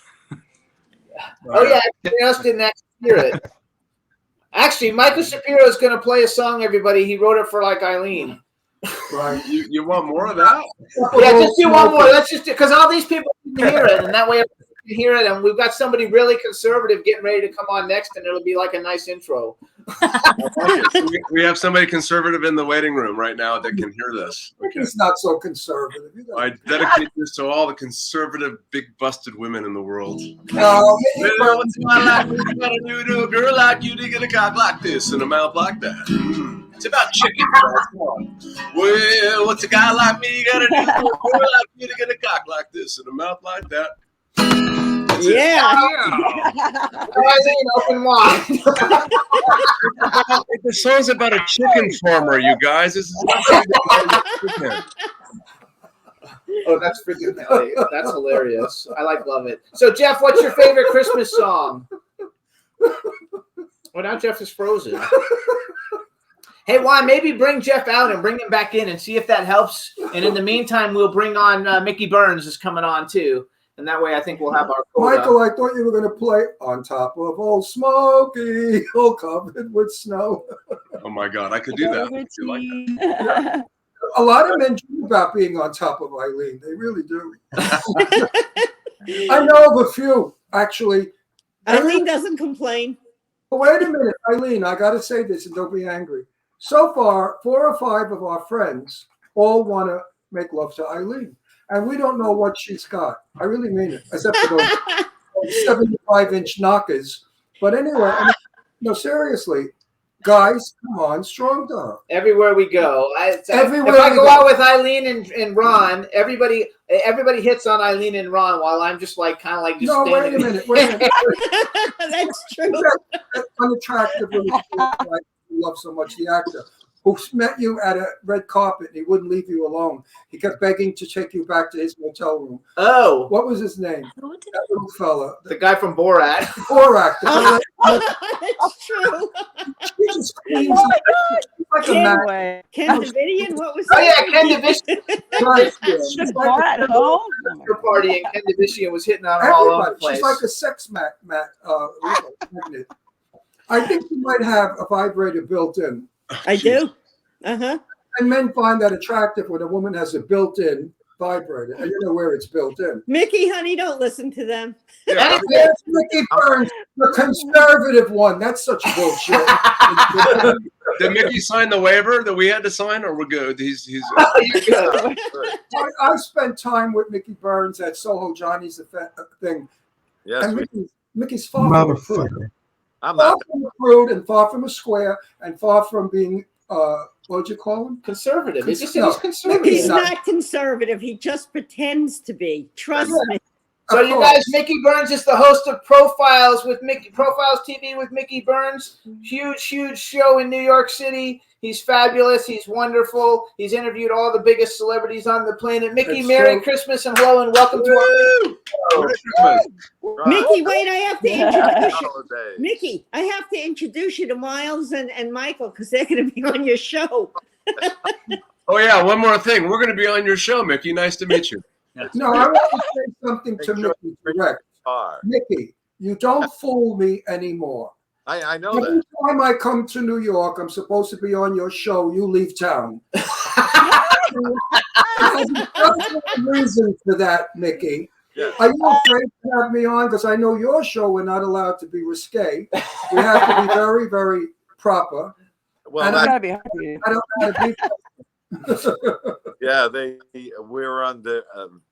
Oh yeah, everybody else didn't actually hear it. Actually, Michael Shapiro is going to play a song. Everybody, he wrote it for like Eileen. Right. You want more of that? Yeah, just do one more. Let's just do because all these people can hear it, and that way everyone can hear it. And we've got somebody really conservative getting ready to come on next, and it'll be like a nice intro. We have somebody conservative in the waiting room right now that can hear this. Okay. He's not so conservative. I dedicate this to all the conservative, big-busted women in the world. No, what's my life? What you gotta do to a girl like you to get a cock like this and a mouth like that? It's about chicken. Well, what's a guy like me gotta do to a girl like you to get a cock like this and a mouth like that? Yeah. Eileen, open wide. The song's about a chicken farmer, you guys. This is not chicken. Oh, that's freaking hilarious. That's hilarious. I love it. So, Jeff, what's your favorite Christmas song? Well, now Jeff is frozen. Hey, why? Maybe bring Jeff out and bring him back in and see if that helps. And in the meantime, we'll bring on Mickey Burns is coming on too. And that way, I think we'll have our quota. Michael, I thought you were going to play On Top of Old Smoky, all covered with snow. Oh my God, I could do that. If you like that. A lot of men dream about being on top of Eileen. They really do. I know of a few, actually. Eileen doesn't complain. Wait a minute, Eileen, I got to say this and don't be angry. So far, 4 or 5 of our friends all want to make love to Eileen. And we don't know what she's got. I really mean it, except for those 75-inch knockers. But anyway, seriously, guys, come on, strong dog. Everywhere we go. If I go out with Eileen and Ron, everybody hits on Eileen and Ron while I'm just like kind of like just no, standing. Wait a minute. That's true. That unattractive little I love so much, the actor who met you at a red carpet and he wouldn't leave you alone. He kept begging to take you back to his motel room. Oh. What was his name? That little fella. The guy from Borat. Borat. That's true. She just screams. Oh my God. Like Ken Davidian? What was that? that? Oh, yeah, Ken Davidian. Right. Borat at home? Party and Ken Davidian was hitting on her all over the place. She's like a sex magnet. I think you might have a vibrator built in. I do. Uh-huh. And men find that attractive when a woman has a built-in vibrator. I don't know where it's built in. Mickey, honey, don't listen to them. There's Mickey Burns, the conservative one. That's such bullshit. Did Mickey sign the waiver that we had to sign, or we're good? He's I spent time with Mickey Burns at SohoJohnny's thing. Yes, and Mickey's far from a prude. I'm Far not. from a prude and far from a square and far from being what'd you call him? Conservative. He just said No, he's conservative. He's not conservative. He just pretends to be. Trust me. So you guys, Mickey Burns is the host of Profiles TV with Mickey Burns. Huge show in New York City. He's fabulous. He's wonderful. He's interviewed all the biggest celebrities on the planet. Mickey, It's Merry true. Christmas and hello and welcome to our Mickey, wait, I have to introduce you. Holidays. Mickey, I have to introduce you to Miles and Michael because they're going to be on your show. Oh yeah, one more thing. We're going to be on your show, Mickey. Nice to meet you. No, I want to say something to Mickey direct. Mickey, you don't fool me anymore. I know Every that. time I come to New York, I'm supposed to be on your show. You leave town. There's no reason for that, Mickey. Yes. Are you afraid to have me on? Because I know your show, we're not allowed to be risque. We have to be very, very proper. Well, And that- I don't know how to be. Yeah, we're under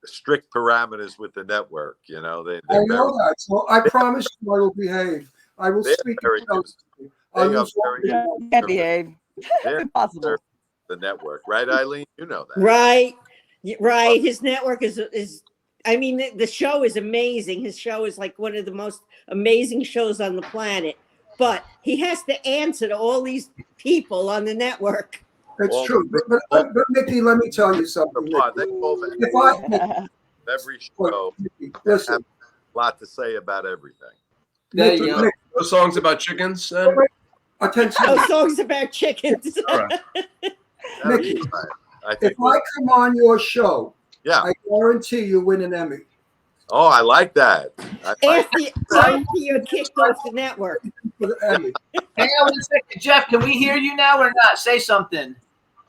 strict parameters with the network. You know, I know that. So I promise you I will behave. I will They're speak very intelligently. I'll they are use one very word. Can't behave. They're Impossible. the network, right, Eileen? You know that. Right. His network is I mean, the show is amazing. His show is like one of the most amazing shows on the planet. But he has to answer to all these people on the network. It's Well, true. But Mickey, let me tell you something. They both If I, every show listen, have a lot to say about everything. There you go. Those songs about chickens. Then? attention. Oh, songs about chickens. All right. Mickey, I think if I come on your show, Yeah. I guarantee you win an Emmy. Oh, I like that. After you're kicked off the network. For the Emmy. Hang on one second, Jeff. Can we hear you now or not? Say something.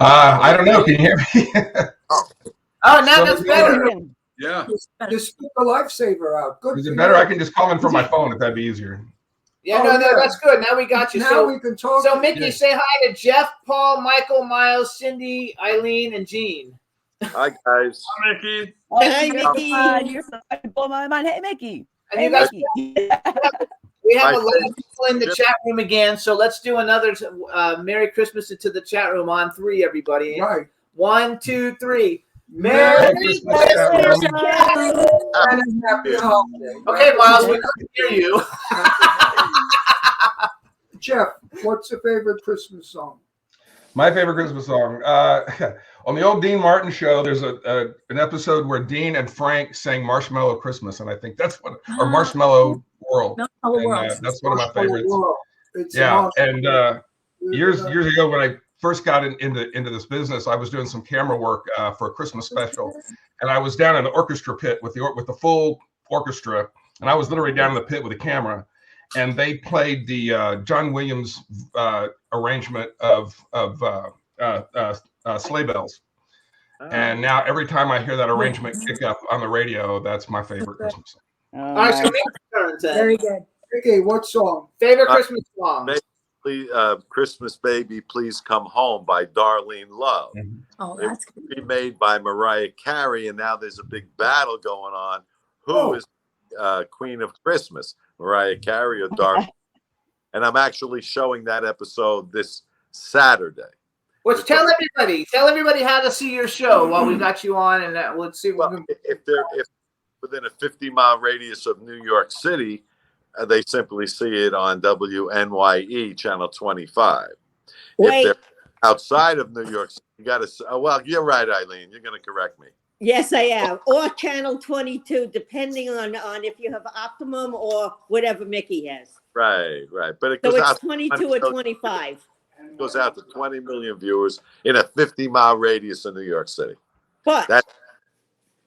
I don't know. Can you hear me? Oh, now that's better. Yeah. Just put the lifesaver out. Good. Is for it better? you. I can just call in from my phone if that'd be easier. Yeah, Oh, no, yeah. that's good. Now we got you. Now So, we can talk. so Mickey, Yeah. say hi to Jeff, Paul, Michael, Miles, Cindy, Eileen, and Jean. Hi, guys. Mickey. Hey, Mickey. You're so I blow my mind. Hey, Mickey. And Hey, you guys, Mickey. we have Hi, a lot of people in the chat room again. So let's do another Merry Christmas into the chat room on 3, everybody. Right. 1, 2, 3. Merry Christmas. And a happy holiday. Okay, Miles, we can hear you. Jeff, what's your favorite Christmas song? My favorite Christmas song. On the old Dean Martin show, there's an episode where Dean and Frank sang Marshmallow Christmas, and I think that's what, or Marshmallow World. Marshmallow And, World. that's one of my favorites. It's Yeah, awesome. and years ago when I first got into this business, I was doing some camera work for a Christmas special, and I was down in the orchestra pit with the full orchestra, and I was literally down in the pit with a camera, and they played the John Williams arrangement of Sleigh Bells. And now every time I hear that arrangement kick up on the radio, that's my favorite Christmas song. All right, so Mickey's turn, then. Very good. Okay, what song? Favorite Christmas song? Christmas Baby, Please Come Home by Darlene Love. Oh, It that's was remade by Mariah Carey, and now there's a big battle going on. Who is Queen of Christmas, Mariah Carey or Darlene? And I'm actually showing that episode this Saturday. Which tell everybody how to see your show while we got you on, and let's see what. Well, if within a 50-mile radius of New York City, they simply see it on WNYE channel 25. Wait. If they're outside of New York City, you got to. Well, you're right, Eileen. You're going to correct me. Yes, I am. Or channel 22, depending on if you have Optimum or whatever Mickey has. Right. But it So goes it's out 22 or 25. It goes out to 20 million viewers in a 50-mile radius of New York City. But That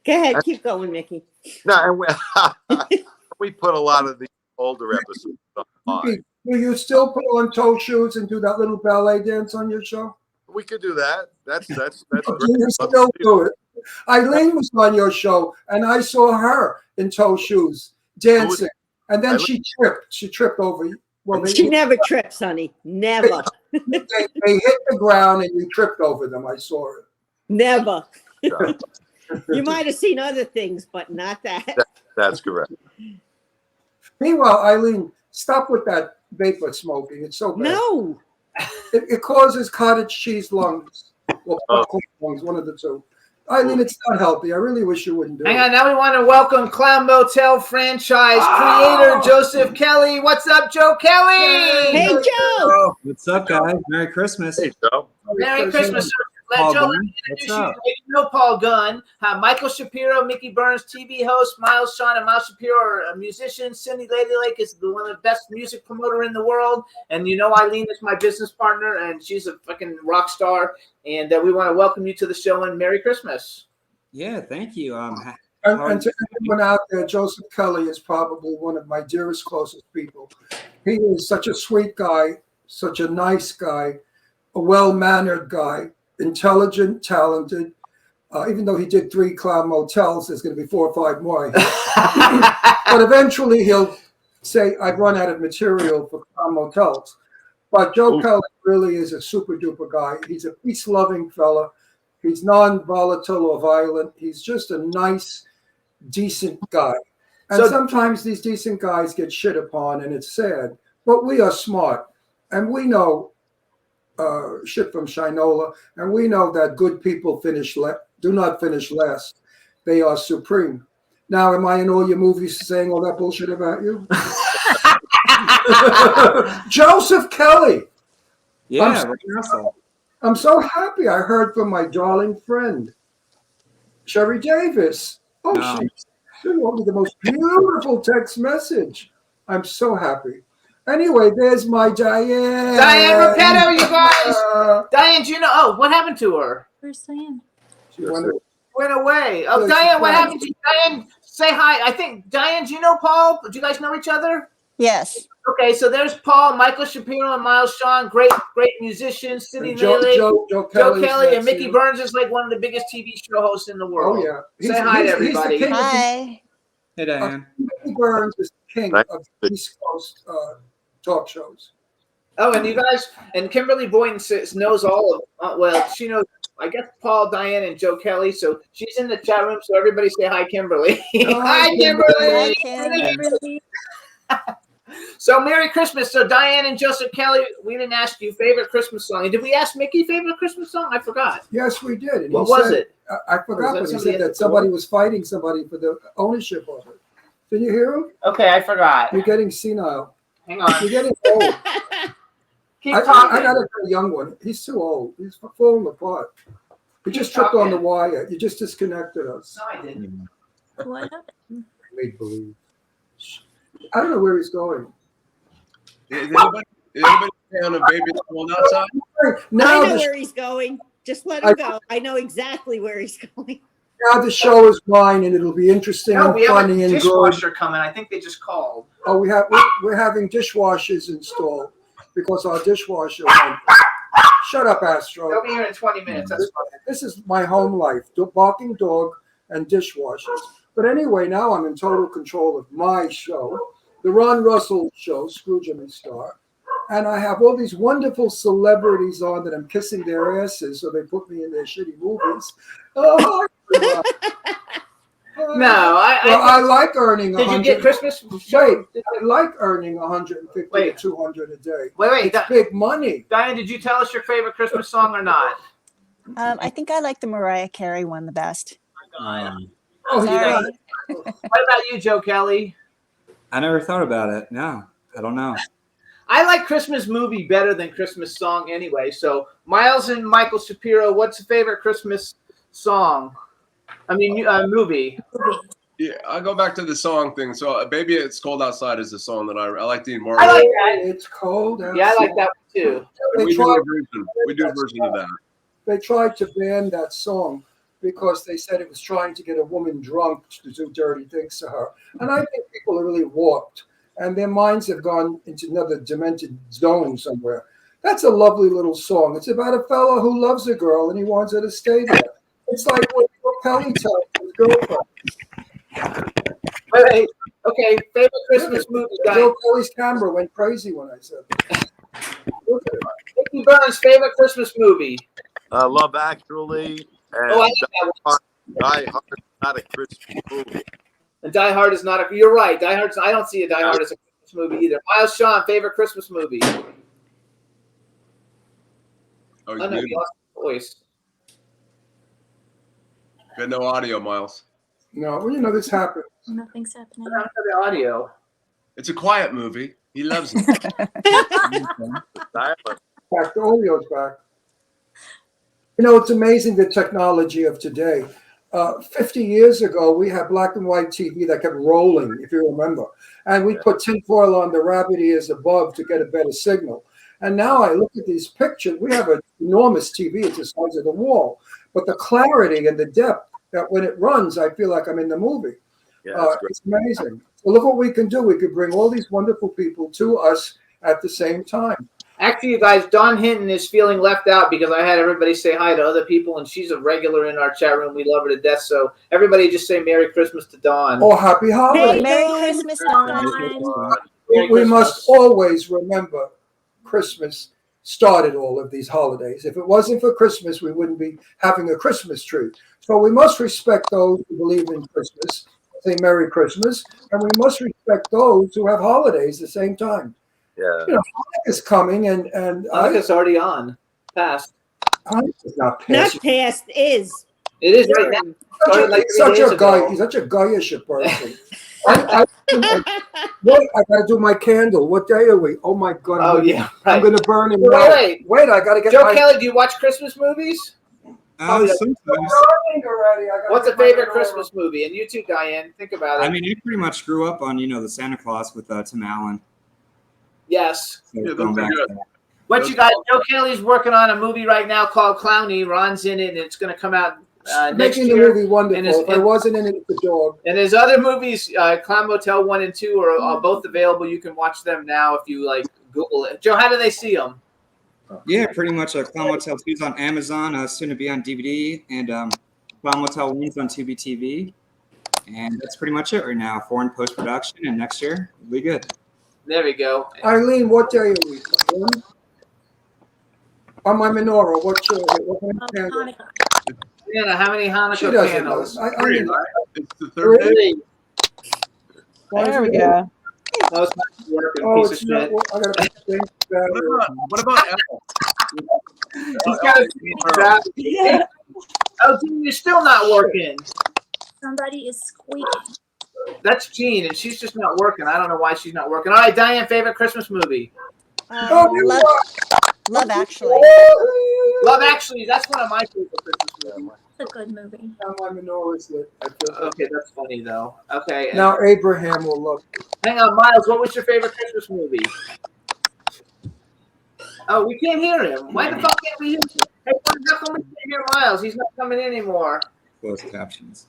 go ahead, keep going, Mickey. no, and we put a lot of the older episodes online. Do you still put on toe shoes and do that little ballet dance on your show? We could do that. That's Do great. you still do it? Eileen was on your show, and I saw her in toe shoes dancing, and then she tripped. She tripped over. Well, She never trips, honey. Never. They hit the ground, and you tripped over them. I saw it. Never. You might have seen other things, but not that. That's correct. Meanwhile, Eileen, stop with that vapor smoking. It's so bad. No. It causes cottage cheese lungs. Or popcorn lungs, one of the two. Eileen, it's not healthy. I really wish you wouldn't do Hang it. on, now we want to welcome Clown Motel franchise creator Joseph Kelly. What's up, Joe Kelly? Hey, Joe. What's up, guys? Merry Christmas. Hey, Joe. Merry Christmas, sir. Paul Joe, Gunn. let me introduce What's up? you. You know Paul Gunn, Michael Shapiro, Mickey Burns, TV host, Miles Schon, and Miles Shapiro are a musician. Cindy Ladylake is one of the best music promoter in the world. And you know Eileen is my business partner, and she's a fucking rock star. And we want to welcome you to the show and Merry Christmas. Yeah, thank you. And to everyone out there, Joseph Kelly is probably one of my dearest, closest people. He is such a sweet guy, such a nice guy, a well-mannered guy, intelligent, talented. Even though he did 3 Clown Motels, there's going to be 4 or 5 more. But eventually he'll say, I've run out of material for Clown Motels. But Joe Kelly really is a super duper guy. He's a peace-loving fella. He's non-volatile or violent. He's just a nice, decent guy. And So- sometimes these decent guys get shit upon, and it's sad. But we are smart, and we know shit from Shinola, and we know that good people do not finish last. They are supreme. Now, am I in all your movies saying all that bullshit about you? Joseph Kelly. Yeah, awesome. I'm so happy. I heard from my darling friend, Sherry Davis. Oh, No. she wrote me the most beautiful text message. I'm so happy. Anyway, there's my Diane. Diane Repetto, you guys. Diane, do you know? Oh, what happened to her? Where's Diane? She went away. Oh, Yeah, Diane, she's what fine. happened to you? Diane, say hi. I think, Diane, do you know Paul? Do you guys know each other? Yes. Okay, so there's Paul, Michael Shapiro, and Miles Schon, great musicians. Cindy And Joe- Laley, Joe Joe Kelly's Kelly, and next Mickey year. Burns is like one of the biggest TV show hosts in the world. Oh, yeah. Say hi to he's the everybody. king of the- Hi. Hey, Diane. Mickey Burns is the king of East Coast talk shows. Oh, and you guys, and Kimberly Boynton knows all of, well, she knows, I guess, Paul, Diane, and Joe Kelly. So she's in the chat room. So everybody say hi, Kimberly. Hi, Kimberly. Kimberly. So Merry Christmas. So Diane and Joseph Kelly, we didn't ask you favorite Christmas song. And did we ask Mickey favorite Christmas song? I forgot. Yes, we did. And What he was said- it? I forgot, Was that but he somebody said at that the somebody door? was fighting somebody for the ownership of it. Did you hear him? Okay, I forgot. You're getting senile. Hang on. You're getting old. Keep I talking. got a young one. He's too old. He's falling apart. He just tripped on the wire. You just disconnected us. No, I didn't. What happened? Made believe. I don't know where he's going. Is anybody on a baby that's going outside? Now I know the, where he's going. Just let him go. I know exactly where he's going. now the show is mine, and it'll be interesting No, and we have a funny and good. dishwasher coming. I think they just called. Oh, we're having dishwashers installed because our dishwasher went. Shut up, Astro. They'll be here in 20 minutes. That's fine. This is my home life: barking dog and dishwashers. But anyway, now I'm in total control of my show, the Ron Russell Show, Scrooge and Star, and I have all these wonderful celebrities on that I'm kissing their asses, so they put me in their shitty movies. Oh, No, I like earning. Did you get Christmas? Wait, I like earning 150 to 200 a day. Wait, it's big money. Diane, did you tell us your favorite Christmas song or not? I think I like the Mariah Carey one the best. Oh, Sorry. What about you, Joe Kelly? I never thought about it. No, I don't know. I like Christmas movie better than Christmas song anyway. So Miles and Michael Shapiro, what's your favorite Christmas song? I mean, movie. Yeah, I go back to the song thing. So, "Baby, It's Cold Outside" is the song that I like. Dean Martin. I like that. It's cold outside. Yeah, I like that one too. We do a version. We do a version of that. They tried to ban that song because they said it was trying to get a woman drunk to do dirty things to her. And I think people are really warped and their minds have gone into another demented zone somewhere. That's a lovely little song. It's about a fellow who loves a girl and he wants her to stay there. It's like what Kelly tells his girlfriend. Wait. Okay, favorite Christmas movie, guys. Joe Kelly's camera went crazy when I said that. Mickey Burns' favorite Christmas movie. Love Actually. And Oh, I like that one. Die Hard is not a Christmas movie. And Die Hard is not a. You're right. Die Hard's. I don't see a Die Hard as a Christmas movie either. Miles, Sean, favorite Christmas movie. Oh, no, good. you lost your voice. Got no audio, Miles. No, well, you know this happened. Nothing's happening. I don't have the audio. It's a quiet movie. He loves it. Back, the audio's back. You know, it's amazing the technology of today. 50 years ago, we had black and white TV that kept rolling, if you remember. And we put tinfoil on the rabbit ears above to get a better signal. And now I look at these pictures. We have an enormous TV. It's the size of the wall. But the clarity and the depth that when it runs, I feel like I'm in the movie. Yeah, it's amazing. So look what we can do. We could bring all these wonderful people to us at the same time. Actually, you guys, Dawn Hinton is feeling left out because I had everybody say hi to other people, and she's a regular in our chat room. We love her to death. So everybody just say Merry Christmas to Dawn. Oh, happy holidays. Merry Christmas, Dawn. We must always remember Christmas started all of these holidays. If it wasn't for Christmas, we wouldn't be having a Christmas tree. So we must respect those who believe in Christmas, say Merry Christmas, and we must respect those who have holidays at the same time. Yeah. You know, Hanukkah's coming, and Hanukkah's already on. Past. Hanukkah's not Not past. past, is. It is right now. Started like 3 Such days a guy. ago. He's such a guyish person. I gotta do my candle. What day are we? Oh my god! Oh, yeah, I'm right. gonna burn him. Wait. I gotta get Joe my. Kelly, do you watch Christmas movies? Sometimes. What's a favorite Christmas movie? And you too, Diane. Think about it. I mean, I pretty much grew up on, the Santa Claus with Tim Allen. Yes. So going back to that. What you got? Joe Kelly's working on a movie right now called Clowny. Ron's in it, and it's going to come out next Making the year. movie wonderful. If I wasn't in it, it's a dog. And his other movies, Clown Motel 1 and 2, are both available. You can watch them now if you Google it. Joe, how do they see them? Yeah, pretty much. Clown Motel 2 is on Amazon, soon to be on DVD, and Clown Motel 1 is on Tubi TV. And that's pretty much it right now. 4 in post-production, and next year it'll be good. There we go. Eileen, what day are we? On my menorah, what candle? Yeah, how many She Hanukkah doesn't candles? know. It's the third day. Three. There we go. No, it's not working, Oh, piece it's of not. shit. I gotta think What about He's got a Oh, Gene, you're still not working. Somebody is squeaking. That's Jean, and she's just not working. I don't know why she's not working. All right, Diane, favorite Christmas movie? Love Actually. Love Actually. That's one of my favorite Christmas movies. It's a good movie. My menorah is lit. Okay, that's funny though. Okay. Now Abraham will love. Hang on, Miles. What was your favorite Christmas movie? Oh, we can't hear him. Why the fuck can't we hear him? Hey, how come we can't hear Miles? He's not coming in anymore. Closed captions.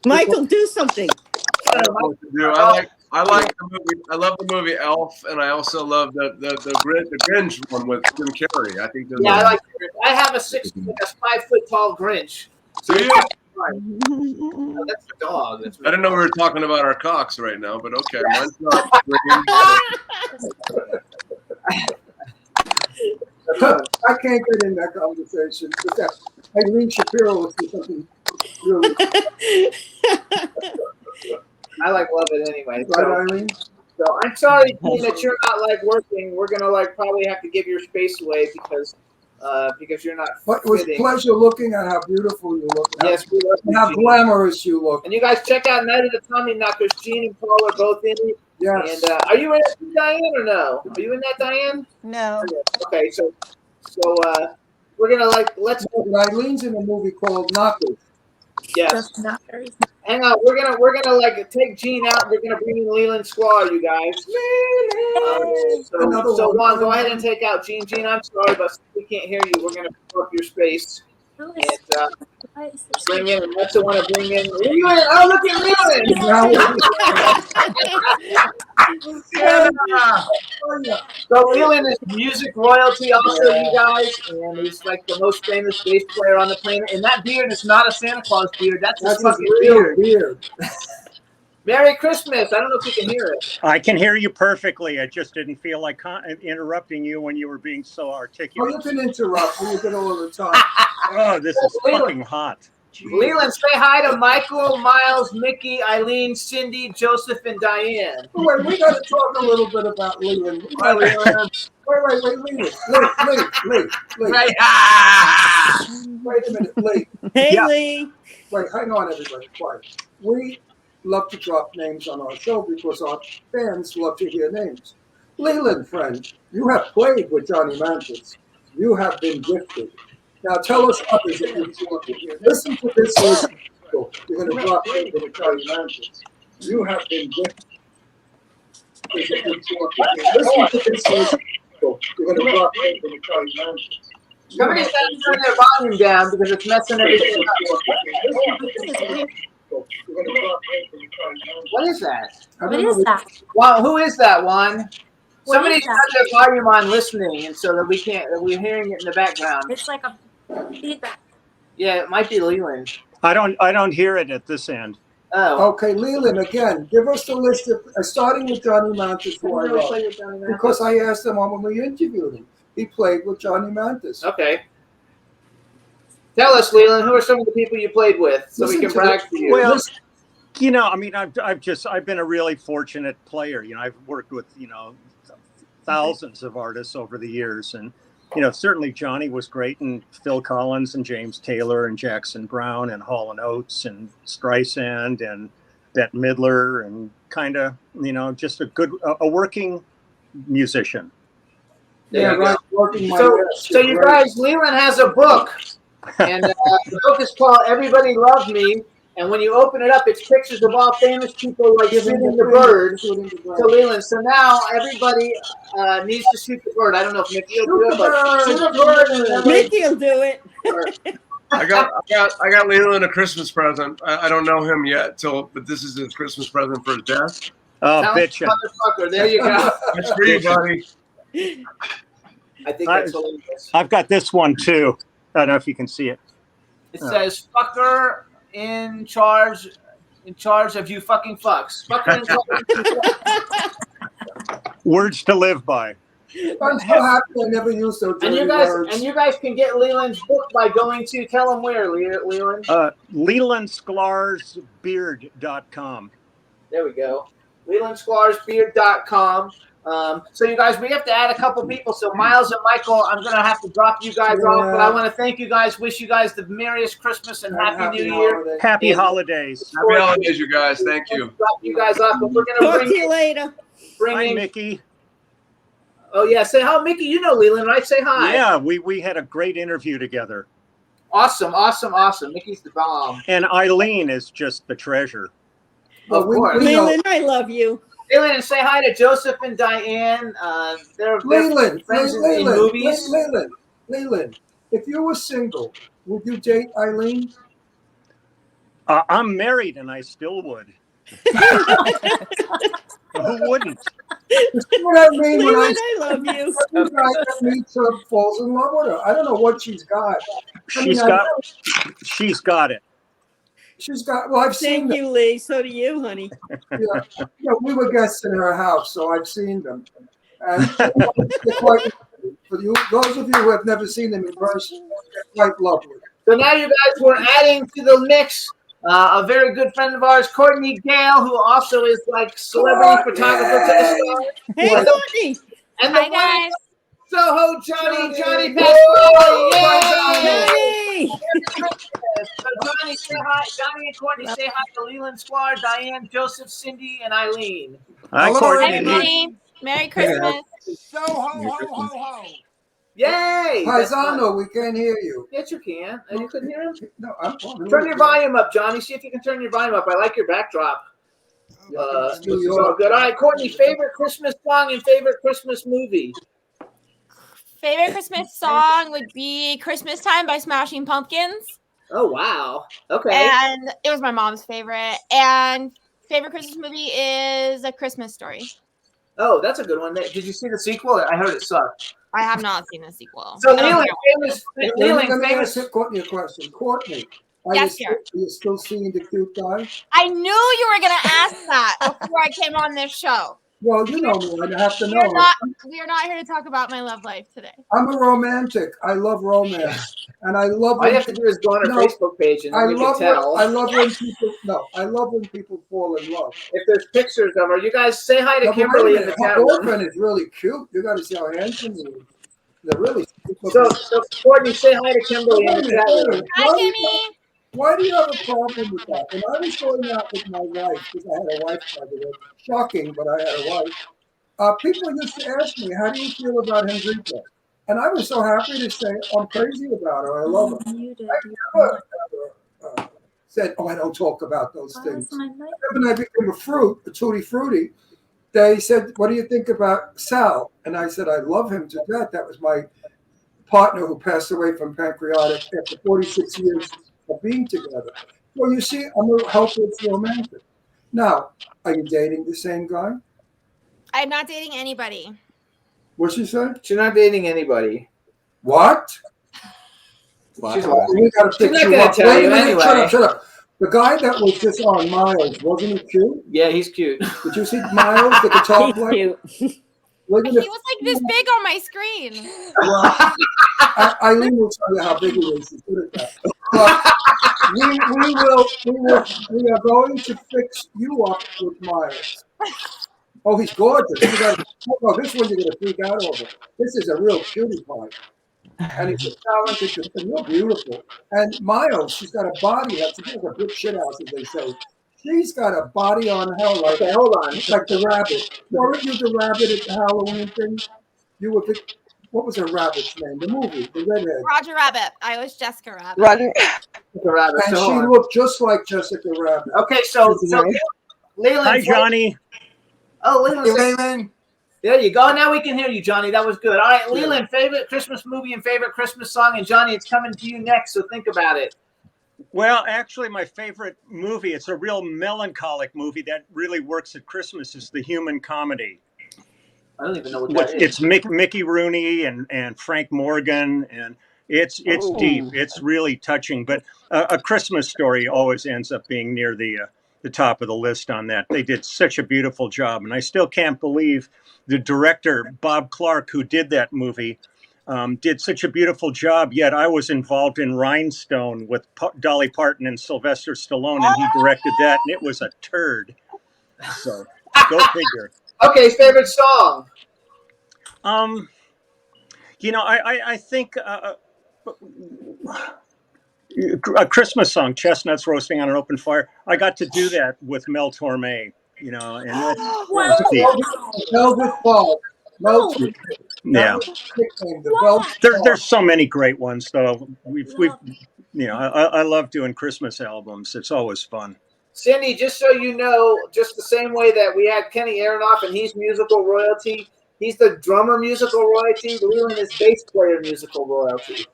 Michael, do something. I like the movie. I love the movie Elf, and I also love the Grinch one with Jim Carrey. I think. Yeah, I like Grinch. I have a 5-foot tall Grinch. So Do you? Oh, that's the dog. That's I didn't know we were talking about our cocks right now, but okay. Mine's not I can't get in that conversation. Eileen Shapiro will say something really. I love it anyway. Right, Eileen? So I'm sorry, Dean, that you're not working. We're gonna probably have to give your space away because you're not. But it was a fitting. pleasure looking at how beautiful you look. Yes, we love you, How Gene. glamorous you look. And you guys check out Night of the Tommy Knockers. Gene and Paul are both in it. Yes. And are you in it, Diane, or no? Are you in that, Diane? No. Okay, so we're gonna let's. Eileen's in a movie called Knockers. Yes. Hang on, we're gonna take Gene out. We're gonna bring in Leland Sklar, you guys. So Juan, go ahead and take out Gene. Gene, I'm sorry, but we can't hear you. We're gonna fill up your space. And bring in, unless you want to bring in. Oh, look at Leland! So Leland is music royalty also, you guys, and he's like the most famous bass player on the planet. And that beard is not a Santa Claus beard. That's his fucking beard. Merry Christmas. I don't know if you can hear it. I can hear you perfectly. I just didn't feel like interrupting you when you were being so articulate. Oh, you can interrupt. You get all the time. Oh, this is fucking hot. Leland, say hi to Michael, Miles, Mickey, Eileen, Cindy, Joseph, and Diane. Wait, we got to talk a little bit about Leland. Wait, Leland. Wait, Lee. Wait a minute, Lee. Hey, Yeah. Lee. Wait, hang on, everybody. Quiet. We love to drop names on our show because our fans love to hear names. Leland, friend, you have played with Johnny Mantis. You have been gifted. Now tell us others that you listen to this list. You're going to drop names with Johnny Mantis. You have been gifted. Listen to this list. You're going to drop names with Johnny Mantis. Somebody's got to turn their volume down because it's messing everything up. What is that? What is that? Wow, who is that one? What Somebody's is got that? their volume on listening, and so that we're hearing it in the background. It's like a feedback. Yeah, it might be Leland. I don't hear it at this end. Oh. Okay, Leland, again, give us the list of, starting with Johnny Mantis, who I love. Because I asked him when we interviewed him. He played with Johnny Mantis. Okay. Tell us, Leland, who are some of the people you played with, so we can brag for you. Well, you know, I mean, I've been a really fortunate player. You know, I've worked with, you know, thousands of artists over the years, and you know, certainly Johnny was great, and Phil Collins and James Taylor and Jackson Browne and Hall & Oates and Streisand and Bette Midler, and kind of, you know, just a working musician. Yeah, right. Working my So you guys, Leland has a book, and the book is called Everybody Loved Me. And when you open it up, it's pictures of all famous people like shooting the bird. So Leland, so now everybody needs to shoot the bird. I don't know if Mickey will do it, but shoot the bird. Mickey will do it. I got Leland a Christmas present. I don't know him yet, but this is his Christmas present for his dad. Oh, bitch! Motherfucker, there you go. That's for you, buddy. I think that's hilarious. I've got this one too. I don't know if you can see it. It says "fucker in charge of you fucking fucks." Fucker in charge of you fucks. Words to live by. I'm so happy I never used those And you guys can get Leland's book by going to, tell them where, Leland. LelandSklarsBeard.com. There we go. LelandSklarsBeard.com. So you guys, we have to add a couple people. So Miles and Michael, I'm going to have to drop you guys off, but I want to thank you guys, wish you guys the merriest Christmas and Happy New Year. Happy holidays. Happy holidays, you guys. Thank you. Drop you guys off, but we're going to Talk to you later. Hi, Mickey. Oh yeah, say hi, Mickey. You know Leland, right? Say hi. Yeah, we had a great interview together. Awesome. Mickey's the bomb. And Eileen is just the treasure. Of course. Leland, I love you. Leland, and say hi to Joseph and Diane. They're Leland, friends in movies. Leland, if you were single, would you date Eileen? I'm married, and I still would. Who wouldn't? You know what I mean? Leland, I love you. When guy that meets her falls in love with her. I don't know what she's got. She's got it. She's got. Well, I've seen. Thank you, Lee. So do you, honey. Yeah, we were guests in her house, so I've seen them. And they're quite, for you, those of you who have never seen them in person, they're quite lovely. So now you guys were adding to the mix a very good friend of ours, Courtney Gail, who also is like celebrity photographer. Hey, Courtney. And the guys. SohoJohnny, Johnny Pasquale. Yay! So Johnny, say hi. Johnny and Courtney, say hi to Leland, Sklar, Diane, Joseph, Cindy, and Eileen. Hi, Courtney. Everybody. Merry Christmas. Ho. Yay! Paisano, we can't hear you. Yes, you can. You couldn't hear him? No, turn your volume up, Johnny. See if you can turn your volume up. I like your backdrop. This is all good. All right, Courtney, favorite Christmas song and favorite Christmas movie? Favorite Christmas song would be Christmas Time by Smashing Pumpkins. Oh, wow. Okay. And it was my mom's favorite. And favorite Christmas movie is A Christmas Story. Oh, that's a good one. Did you see the sequel? I heard it sucked. I have not seen the sequel. So I don't Leland, care. Leland, Let me famous. ask Courtney a question. Courtney, are Yes, you, dear. are you still seeing the cute guy? I knew you were going to ask that before I came on this show. Well, you know me. I have to We know. are not here to talk about my love life today. I'm a romantic. I love romance, and I love. All you have to do is go on her Facebook page and then you can tell. I love when people. No, I love when people fall in love. If there's pictures of her, you guys say hi to No, but wait a Kimberly in minute. the Her chat room. boyfriend is really cute. You got to see how handsome he is. They're really. So Courtney, say hi to Kimberly in the chat room. Hi, Kimmy. Why do you have a problem with that? When I was going out with my wife, because I had a wife, by the way, shocking, but I had a wife. People used to ask me, how do you feel about Grieco? And I was so happy to say, I'm crazy about her. I love her. I never said, I don't talk about those things. When I became a tutti frutti, they said, what do you think about Sal? And I said, I love him to death. That was my partner who passed away from pancreatic after 46 years of being together. Well, you see, I'm a helpless romantic. Now, are you dating the same guy? I'm not dating anybody. What's she say? She's not dating anybody. What? She's We gotta not fix you gonna up. tell Wait you a minute, anyway. Shut up. The guy that was just on Miles, wasn't he cute? Yeah, he's cute. Did you see Miles, the guitar player? He was like this big on my screen. Well, Eileen will tell you how big it is. She's good at that. We are going to fix you up with Miles. Oh, he's gorgeous. This one you're going to freak out over. This is a real cutie pie. And he's talented, and you're beautiful. And Miles, she's got a body. She's got a big shit house, as they say. She's got a body on hell. Like, okay, hold on. Like the rabbit. Weren't you the rabbit at the Halloween thing? You were the, what was her rabbit's name? The movie, the redhead. Roger Rabbit. I was Jessica Rabbit. Roger. Jessica Rabbit. And So she looked just like Jessica Rabbit. okay, so Leland. Hi, Johnny. Oh, Leland. Leland. There you go. Now we can hear you, Johnny. That was good. All right, Leland, favorite Christmas movie and favorite Christmas song. And Johnny, it's coming to you next, so think about it. Well, actually, my favorite movie, it's a real melancholic movie that really works at Christmas, is The Human Comedy. I don't even know what that is. It's Mickey Rooney and Frank Morgan, and it's deep. It's really touching. But A Christmas Story always ends up being near the top of the list on that. They did such a beautiful job, and I still can't believe the director, Bob Clark, who did that movie, did such a beautiful job. Yet I was involved in Rhinestone with Dolly Parton and Sylvester Stallone, and he directed that, and it was a turd. So go figure. Okay, favorite song. I think a Christmas song, Chestnuts Roasting on an Open Fire. I got to do that with Mel Torme, and there's so many great ones though. I love doing Christmas albums. It's always fun. Cindy, just so you know, just the same way that we had Kenny Aronoff and he's musical royalty, he's the drummer musical royalty. Leland is bass player musical royalty.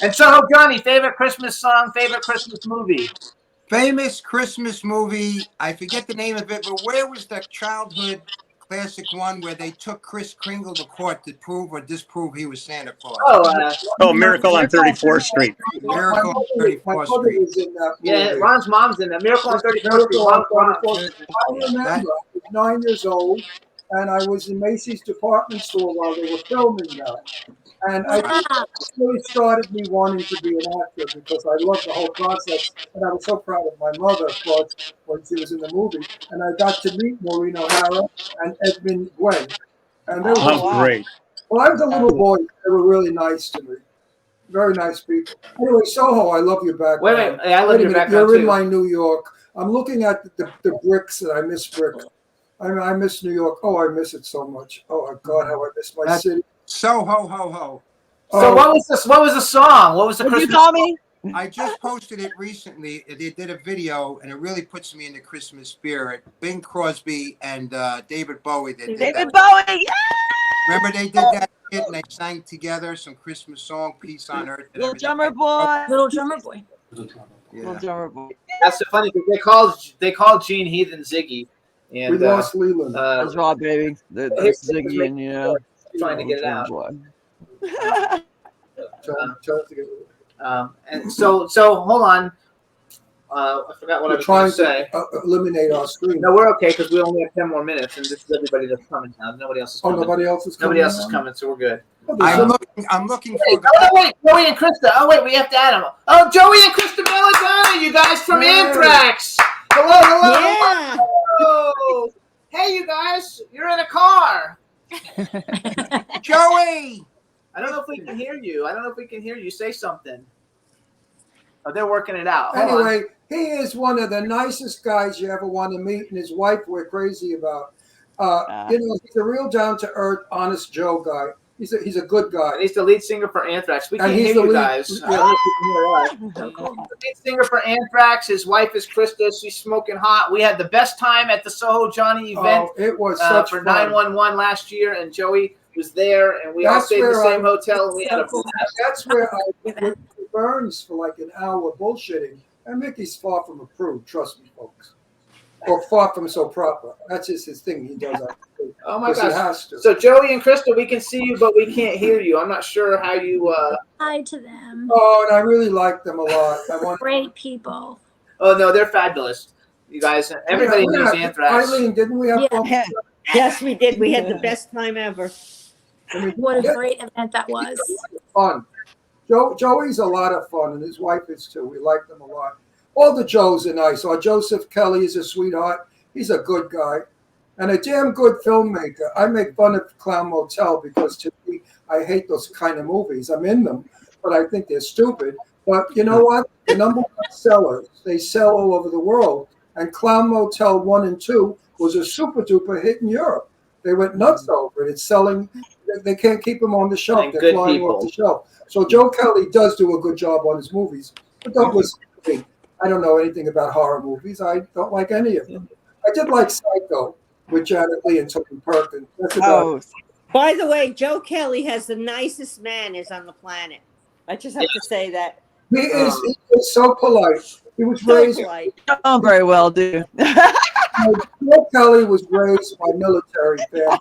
And SohoJohnny, favorite Christmas song, favorite Christmas movie? Famous Christmas movie. I forget the name of it, but where was the childhood classic one where they took Kris Kringle to court to prove or disprove he was Santa Claus? Miracle on 34th Street. Miracle on 34th Street. Yeah, Ron's mom's in that. Miracle on 34th Street. I remember, I was 9 years old, and I was in Macy's department store while they were filming that. And I think that really started me wanting to be an actor because I loved the whole process. And I was so proud of my mother, of course, when she was in the movie. And I got to meet Maureen O'Hara and Edmund Gwen. And they were great. Well, I was a little boy. They were really nice to me. Very nice people. Anyway, Soho, I love your background. Wait a minute. I love your background, You're in too. my New York. I'm looking at the bricks, and I miss bricks. I miss New York. Oh, I miss it so much. Oh, God, how I miss my city. So ho ho ho. So what was this? What was the song? What was the Christmas song? I just posted it recently. They did a video, and it really puts me in the Christmas spirit. Bing Crosby and David Bowie. David Bowie, yeah! Remember they did that hit and they sang together some Christmas song, Peace on Earth. And Little drummer boy. Little drummer boy. Little drummer boy. That's so funny because they called Gene Heath and Ziggy. And We lost Leland. That's right, baby. That's Ziggy and trying to get it out. And so hold on. I forgot what I was trying to say. Eliminate our screen. No, we're okay because we only have 10 more minutes, and this is everybody that's coming now. Nobody else is coming. Nobody else is coming. Nobody else is coming, so we're good. I'm looking for. Oh wait, Joey and Krista. Oh wait, we have to add them. Oh, Joey and Krista Belladonna, you guys from Anthrax. Hello. Yeah. Hello. Hey, you guys, you're in a car. Joey. I don't know if we can hear you. Say something. Oh, they're working it out. Hold Anyway, he is one of the nicest guys you ever want to meet, and his wife we're crazy about. He's a real down-to-earth, honest Joe guy. He's a good guy. And he's the lead singer for Anthrax. We And can't he's hear the you lead- guys. yeah. I don't know if you can hear us. The lead singer for Anthrax. His wife is Krista. She's smoking hot. We had the best time at the SohoJohnny event. Oh, it was such for fun. 911 last year, and Joey was there, and we all stayed in the same hotel, and we had a blast. That's where I went to Burns for like an hour bullshitting. And Mickey's far from a prude, trust me, folks. Or far from so proper. That's just his thing. He does that. Oh my Because he gosh. has to. So Joey and Krista, we can see you, but we can't hear you. I'm not sure how you. Hi to them. Oh, and I really like them a lot. I want. Great people. Oh no, they're fabulous. You guys, everybody Yeah, knows Anthrax. Eileen, didn't we have fun? Yes, we did. We had the best time ever. What a great event that was. Fun. Joey's a lot of fun, and his wife is too. We like them a lot. All the Joes are nice. Our Joseph Kelly is a sweetheart. He's a good guy. And a damn good filmmaker. I make fun of Clown Motel because to me, I hate those kind of movies. I'm in them, but I think they're stupid. But you know what? The number one sellers, they sell all over the world. And Clown Motel 1 and 2 was a super duper hit in Europe. They went nuts over it. It's selling. They can't keep them on the shelf. And They're good flying people. off the shelf. So Joe Kelly does do a good job on his movies. But don't listen to me. I don't know anything about horror movies. I don't like any of them. I did like Psycho with Janet Leigh and Tony Perkins. That's about it. By the way, Joe Kelly has the nicest manners on the planet. I just have to say that. He is so polite. He was So raised. polite. Oh, very well, dude. Joe Kelly was raised by military family,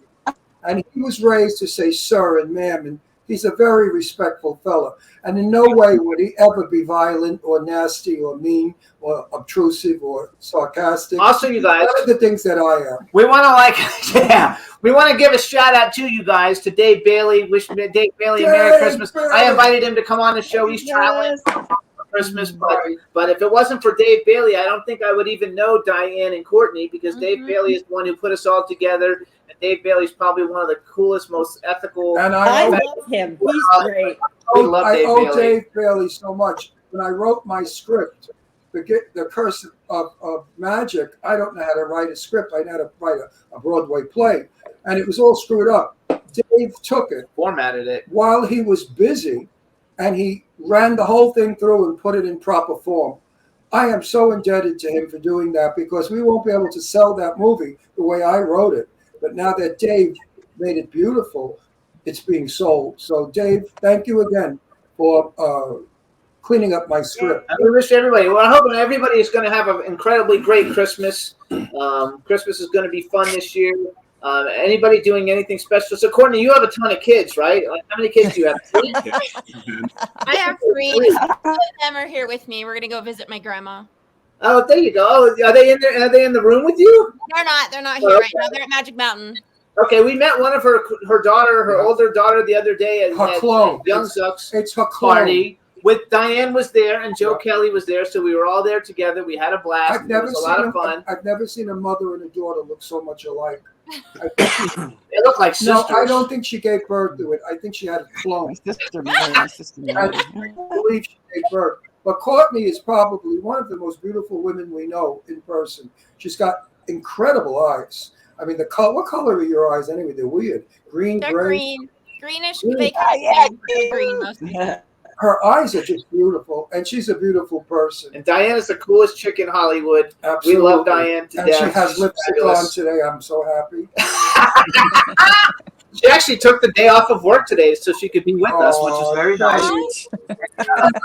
and he was raised to say sir and ma'am, and he's a very respectful fella. And in no way would he ever be violent or nasty or mean or obtrusive or sarcastic. Also, you guys, none of the things that I am. We want to we want to give a shout out to you guys, to Dave Bailey. Wish Dave Bailey a Merry Christmas. I invited him to come on the show. He's traveling for Christmas, but if it wasn't for Dave Bailey, I don't think I would even know Diane and Courtney, because Dave Bailey is the one who put us all together. And Dave Bailey's probably one of the coolest, most ethical. And I love him. He's great. We love I Dave owe Bailey. Dave Bailey so much. When I wrote my script, the Curse of Magic, I don't know how to write a script. I know how to write a Broadway play. And it was all screwed up. Dave took it, formatted it, while he was busy, and he ran the whole thing through and put it in proper form. I am so indebted to him for doing that, because we won't be able to sell that movie the way I wrote it. But now that Dave made it beautiful, it's being sold. So, Dave, thank you again for cleaning up my script. I wish everybody. Well, I'm hoping everybody is going to have an incredibly great Christmas. Christmas is going to be fun this year. Anybody doing anything special? So, Courtney, you have a ton of kids, right? Like, how many kids do you have? 3? I have 3. All of them are here with me. We're gonna go visit my grandma. Oh, there you go. Oh, are they in there? Are they in the room with you? They're not. They're not here right now. They're at Magic Mountain. Okay, we met one of her daughter, her older daughter, the other day at clone. Young Zuck's It's her clone. party. With Diane was there and Joe Kelly was there, so we were all there together. We had a blast. It was a lot of fun. I've never seen a mother and a daughter look so much alike. They look like sisters. No, I don't think she gave birth to it. I think she had a clone. My sister. I believe she gave birth. But Courtney is probably one of the most beautiful women we know in person. She's got incredible eyes. I mean, what color are your eyes anyway? They're weird. Green, They're gray. green. Greenish. Green. They kind of green mostly. Her eyes are just beautiful, and she's a beautiful person. And Diane is the coolest chick in Hollywood. Absolutely. We love Diane to and death. she has lipstick Fabulous. on today. I'm so happy. She actually took the day off of work today so she could be with us, which is very nice.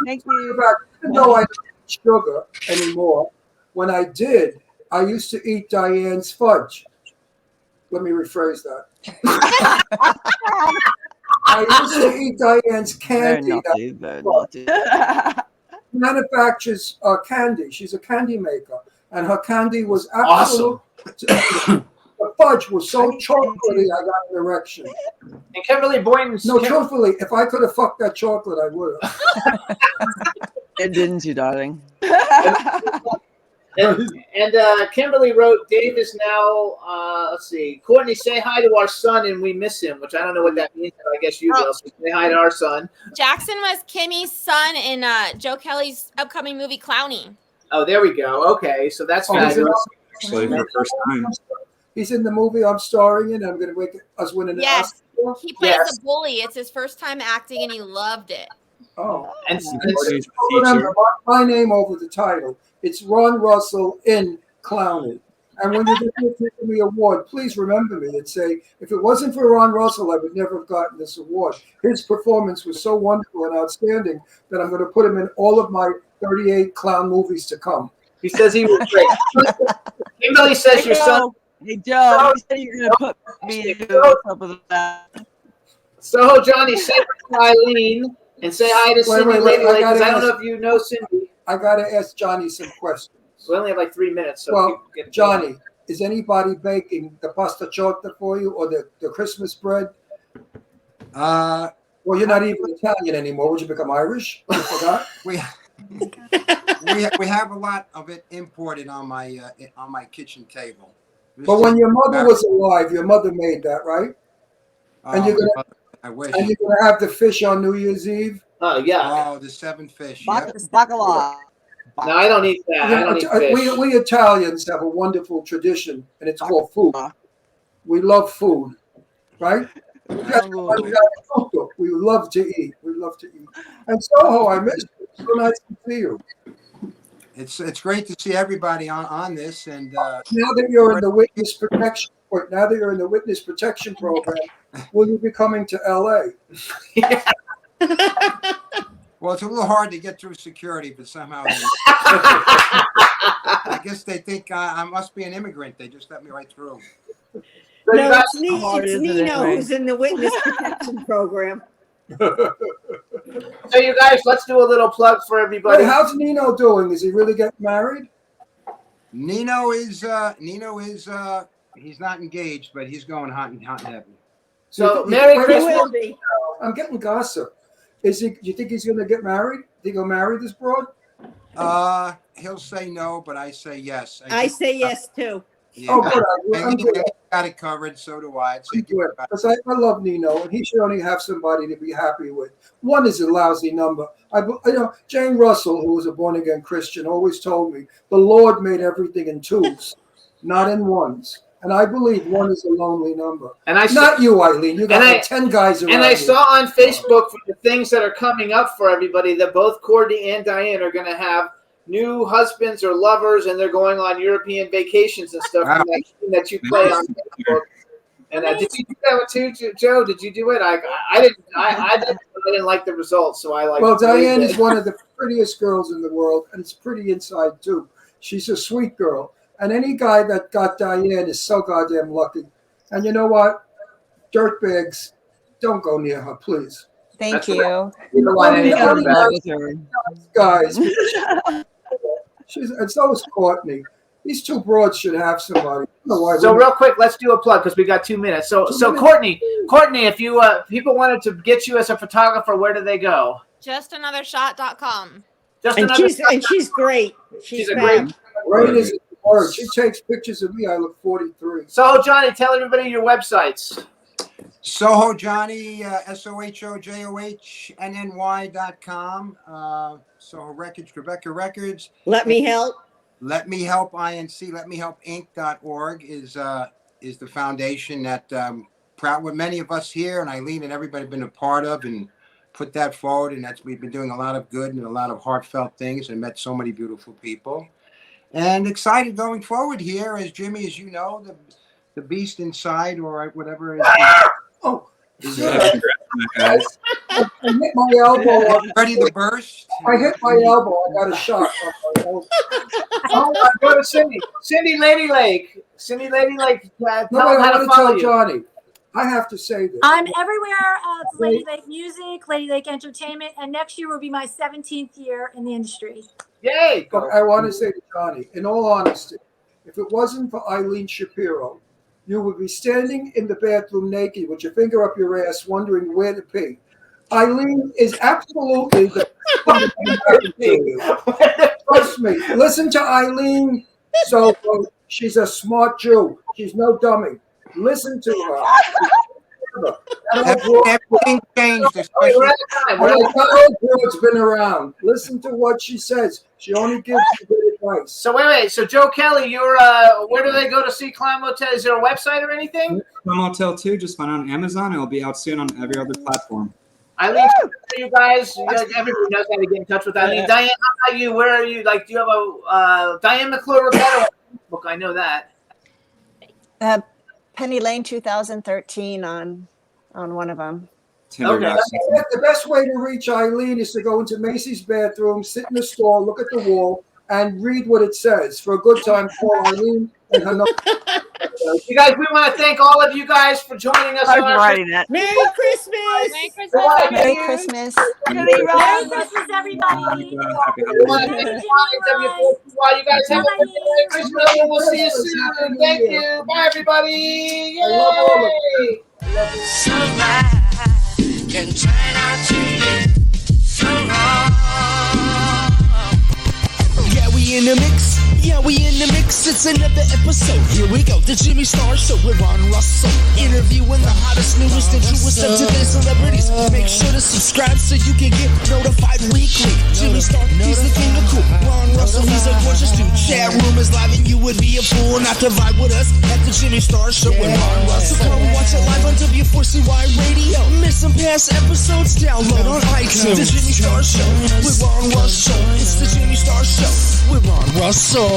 Thank you. Even though I don't eat sugar anymore, when I did, I used to eat Diane's fudge. Let me rephrase that. I used to eat Diane's candy. Very naughty. Manufactures candy. She's a candy maker, and her candy was absolute. Awesome. The fudge was so chocolatey, I got an erection. And Kimberly Boynton's. No, truthfully, if I could have fucked that chocolate, I would have. Didn't you, darling? And Kimberly wrote, Dave is now, let's see, Courtney, say hi to our son and we miss him, which I don't know what that means, but I guess you will. So say hi to our son. Jackson was Kimmy's son in Joe Kelly's upcoming movie Clowny. Oh, there we go. Okay, so that's fabulous. Actually, for the first time. He's in the movie I'm starring in. I'm going to make us win an Yes, Oscar. he plays the bully. It's his first time acting, and he loved it. Oh, and remember, my name over the title. It's Ron Russell in Clowny. And when you give the Academy Award, please remember me and say, if it wasn't for Ron Russell, I would never have gotten this award. His performance was so wonderful and outstanding that I'm going to put him in all of my 38 clown movies to come. He says he was great. Kimberly says your son. Hey, Joe, you said you're going to put me on top of that. SohoJohnny, say hi to Eileen and say hi to Cindy Lady Lake, because I don't know if you know Cindy. I got to ask Johnny some questions. We only have like 3 minutes. So well, Johnny, is anybody baking the pasta chocta for you or the Christmas bread? Well, you're not even Italian anymore. Would you become Irish? You forgot? we have a lot of it imported on my kitchen table. But when your mother was alive, your mother made that, right? And you're gonna, I wish. And you're gonna have the fish on New Year's Eve. Oh yeah. Oh, the 7 fish. Bacala. No, I don't eat that. I don't eat fish. We Italians have a wonderful tradition, and it's called food. We love food, right? We love to eat. We love to eat. And Soho, I miss you. It's so nice to see you. It's great to see everybody on this. And now that you're in the witness protection, program, will you be coming to LA? Well, it's a little hard to get through security, but somehow I guess they think I must be an immigrant. They just let me right through. No, it's Nino who's in the witness protection program. So you guys, let's do a little plug for everybody. Wait, how's Nino doing? Is he really getting married? Nino is he's not engaged, but he's going hot and heavy. So Merry Christmas. I'm getting gossip. Do you think he's going to get married? Think he'll marry this broad? He'll say no, but I say yes. I say yes too. Yeah. Oh, good. I'm got it covered. So do I. Because I love Nino, and he should only have somebody to be happy with. One is a lousy number. Jane Russell, who was a born-again Christian, always told me the Lord made everything in twos, not in ones. And I believe one is a lonely number. And not you, Eileen. You got like 10 guys around. And I you. saw on Facebook for the things that are coming up for everybody that both Courtney and Diane are going to have new husbands or lovers, and they're going on European vacations and stuff. Wow. That you play on Facebook. And did you do that too, Joe? Did you do it? I didn't. I didn't like the results, so I like. Well, Diane is one of the prettiest girls in the world, and it's pretty inside too. She's a sweet girl. And any guy that got Diane is so goddamn lucky. And you know what? Dirtbags, don't go near her, please. Thank you. Guys. And so is Courtney. These two broads should have somebody. So real quick, let's do a plug because we got 2 minutes. So Courtney, if you people wanted to get you as a photographer, where do they go? JustAnotherShot.com. And she's great. She's a great. Great is word. She takes pictures of me. I look 43. SohoJohnny, tell everybody your websites. SohoJohnny, SohoJohnny.com. Soho Records, Rebecca Records. Let Me Help. Let Me Help INC. LetMeHelpInc.org is the foundation that what many of us here and Eileen and everybody have been a part of and put that forward. And we've been doing a lot of good and a lot of heartfelt things and met so many beautiful people. And excited going forward here, as Jimmy, as you know, the beast inside or whatever. guys. I hit my elbow. Ready to burst? I hit my elbow. I got a shot on my elbow. Oh, go to Cindy. Cindy Lady Lake. Cindy Lady Lake. Tell No, them I how to want to follow tell you. Johnny. I have to say this. I'm everywhere. Lady Lake Music, Lady Lake Entertainment, and next year will be my 17th year in the industry. Yay! But I want to say to Johnny, in all honesty, if it wasn't for Eileen Shapiro, you would be standing in the bathroom naked with your finger up your ass, wondering where to pee. Eileen is absolutely the trust me. Listen to Eileen. So she's a smart Jew. She's no dummy. Listen to her. Everything changed. Especially It's been around. Listen to what she says. She only gives you good advice. So wait. So Joe Kelly, you're where do they go to see Climb Motel? Is there a website or anything? Climb Motel 2, just find it on Amazon. It'll be out soon on every other platform. Eileen, you guys, everybody knows how to get in touch with Eileen. Diane, how about you? Where are you? Like, do you have a Diane McClure Repetto book? I know that. Penny Lane 2013 on one of them. Okay. The best way to reach Eileen is to go into Macy's bathroom, sit in the stall, look at the wall, and read what it says. For a good time, call Eileen and her number. You guys, we want to thank all of you guys for joining us. I was writing that. Merry Christmas! Merry Christmas! Merry Christmas! Merry Christmas, everybody! While you guys have a Merry Christmas, and we'll see you soon. Thank you. Bye, everybody. Yay! Can try not to get so wrong. Yeah, we in the mix. Yeah, we in the mix. It's another episode. Here we go. The Jimmy Star Show with Ron Russell. Interviewing the hottest, newest, and truest of today's celebrities. Make sure to subscribe so you can get notified weekly. Jimmy Star, he's the king of cool. Ron Russell, he's a gorgeous dude. Chat room is live and you would be a fool not to vibe with us at the Jimmy Star Show with Ron Russell. So come watch it live on W4CY Radio. Miss some past episodes? Download on iTunes. The Jimmy Star Show with Ron Russell. It's the Jimmy Star Show with Ron Russell.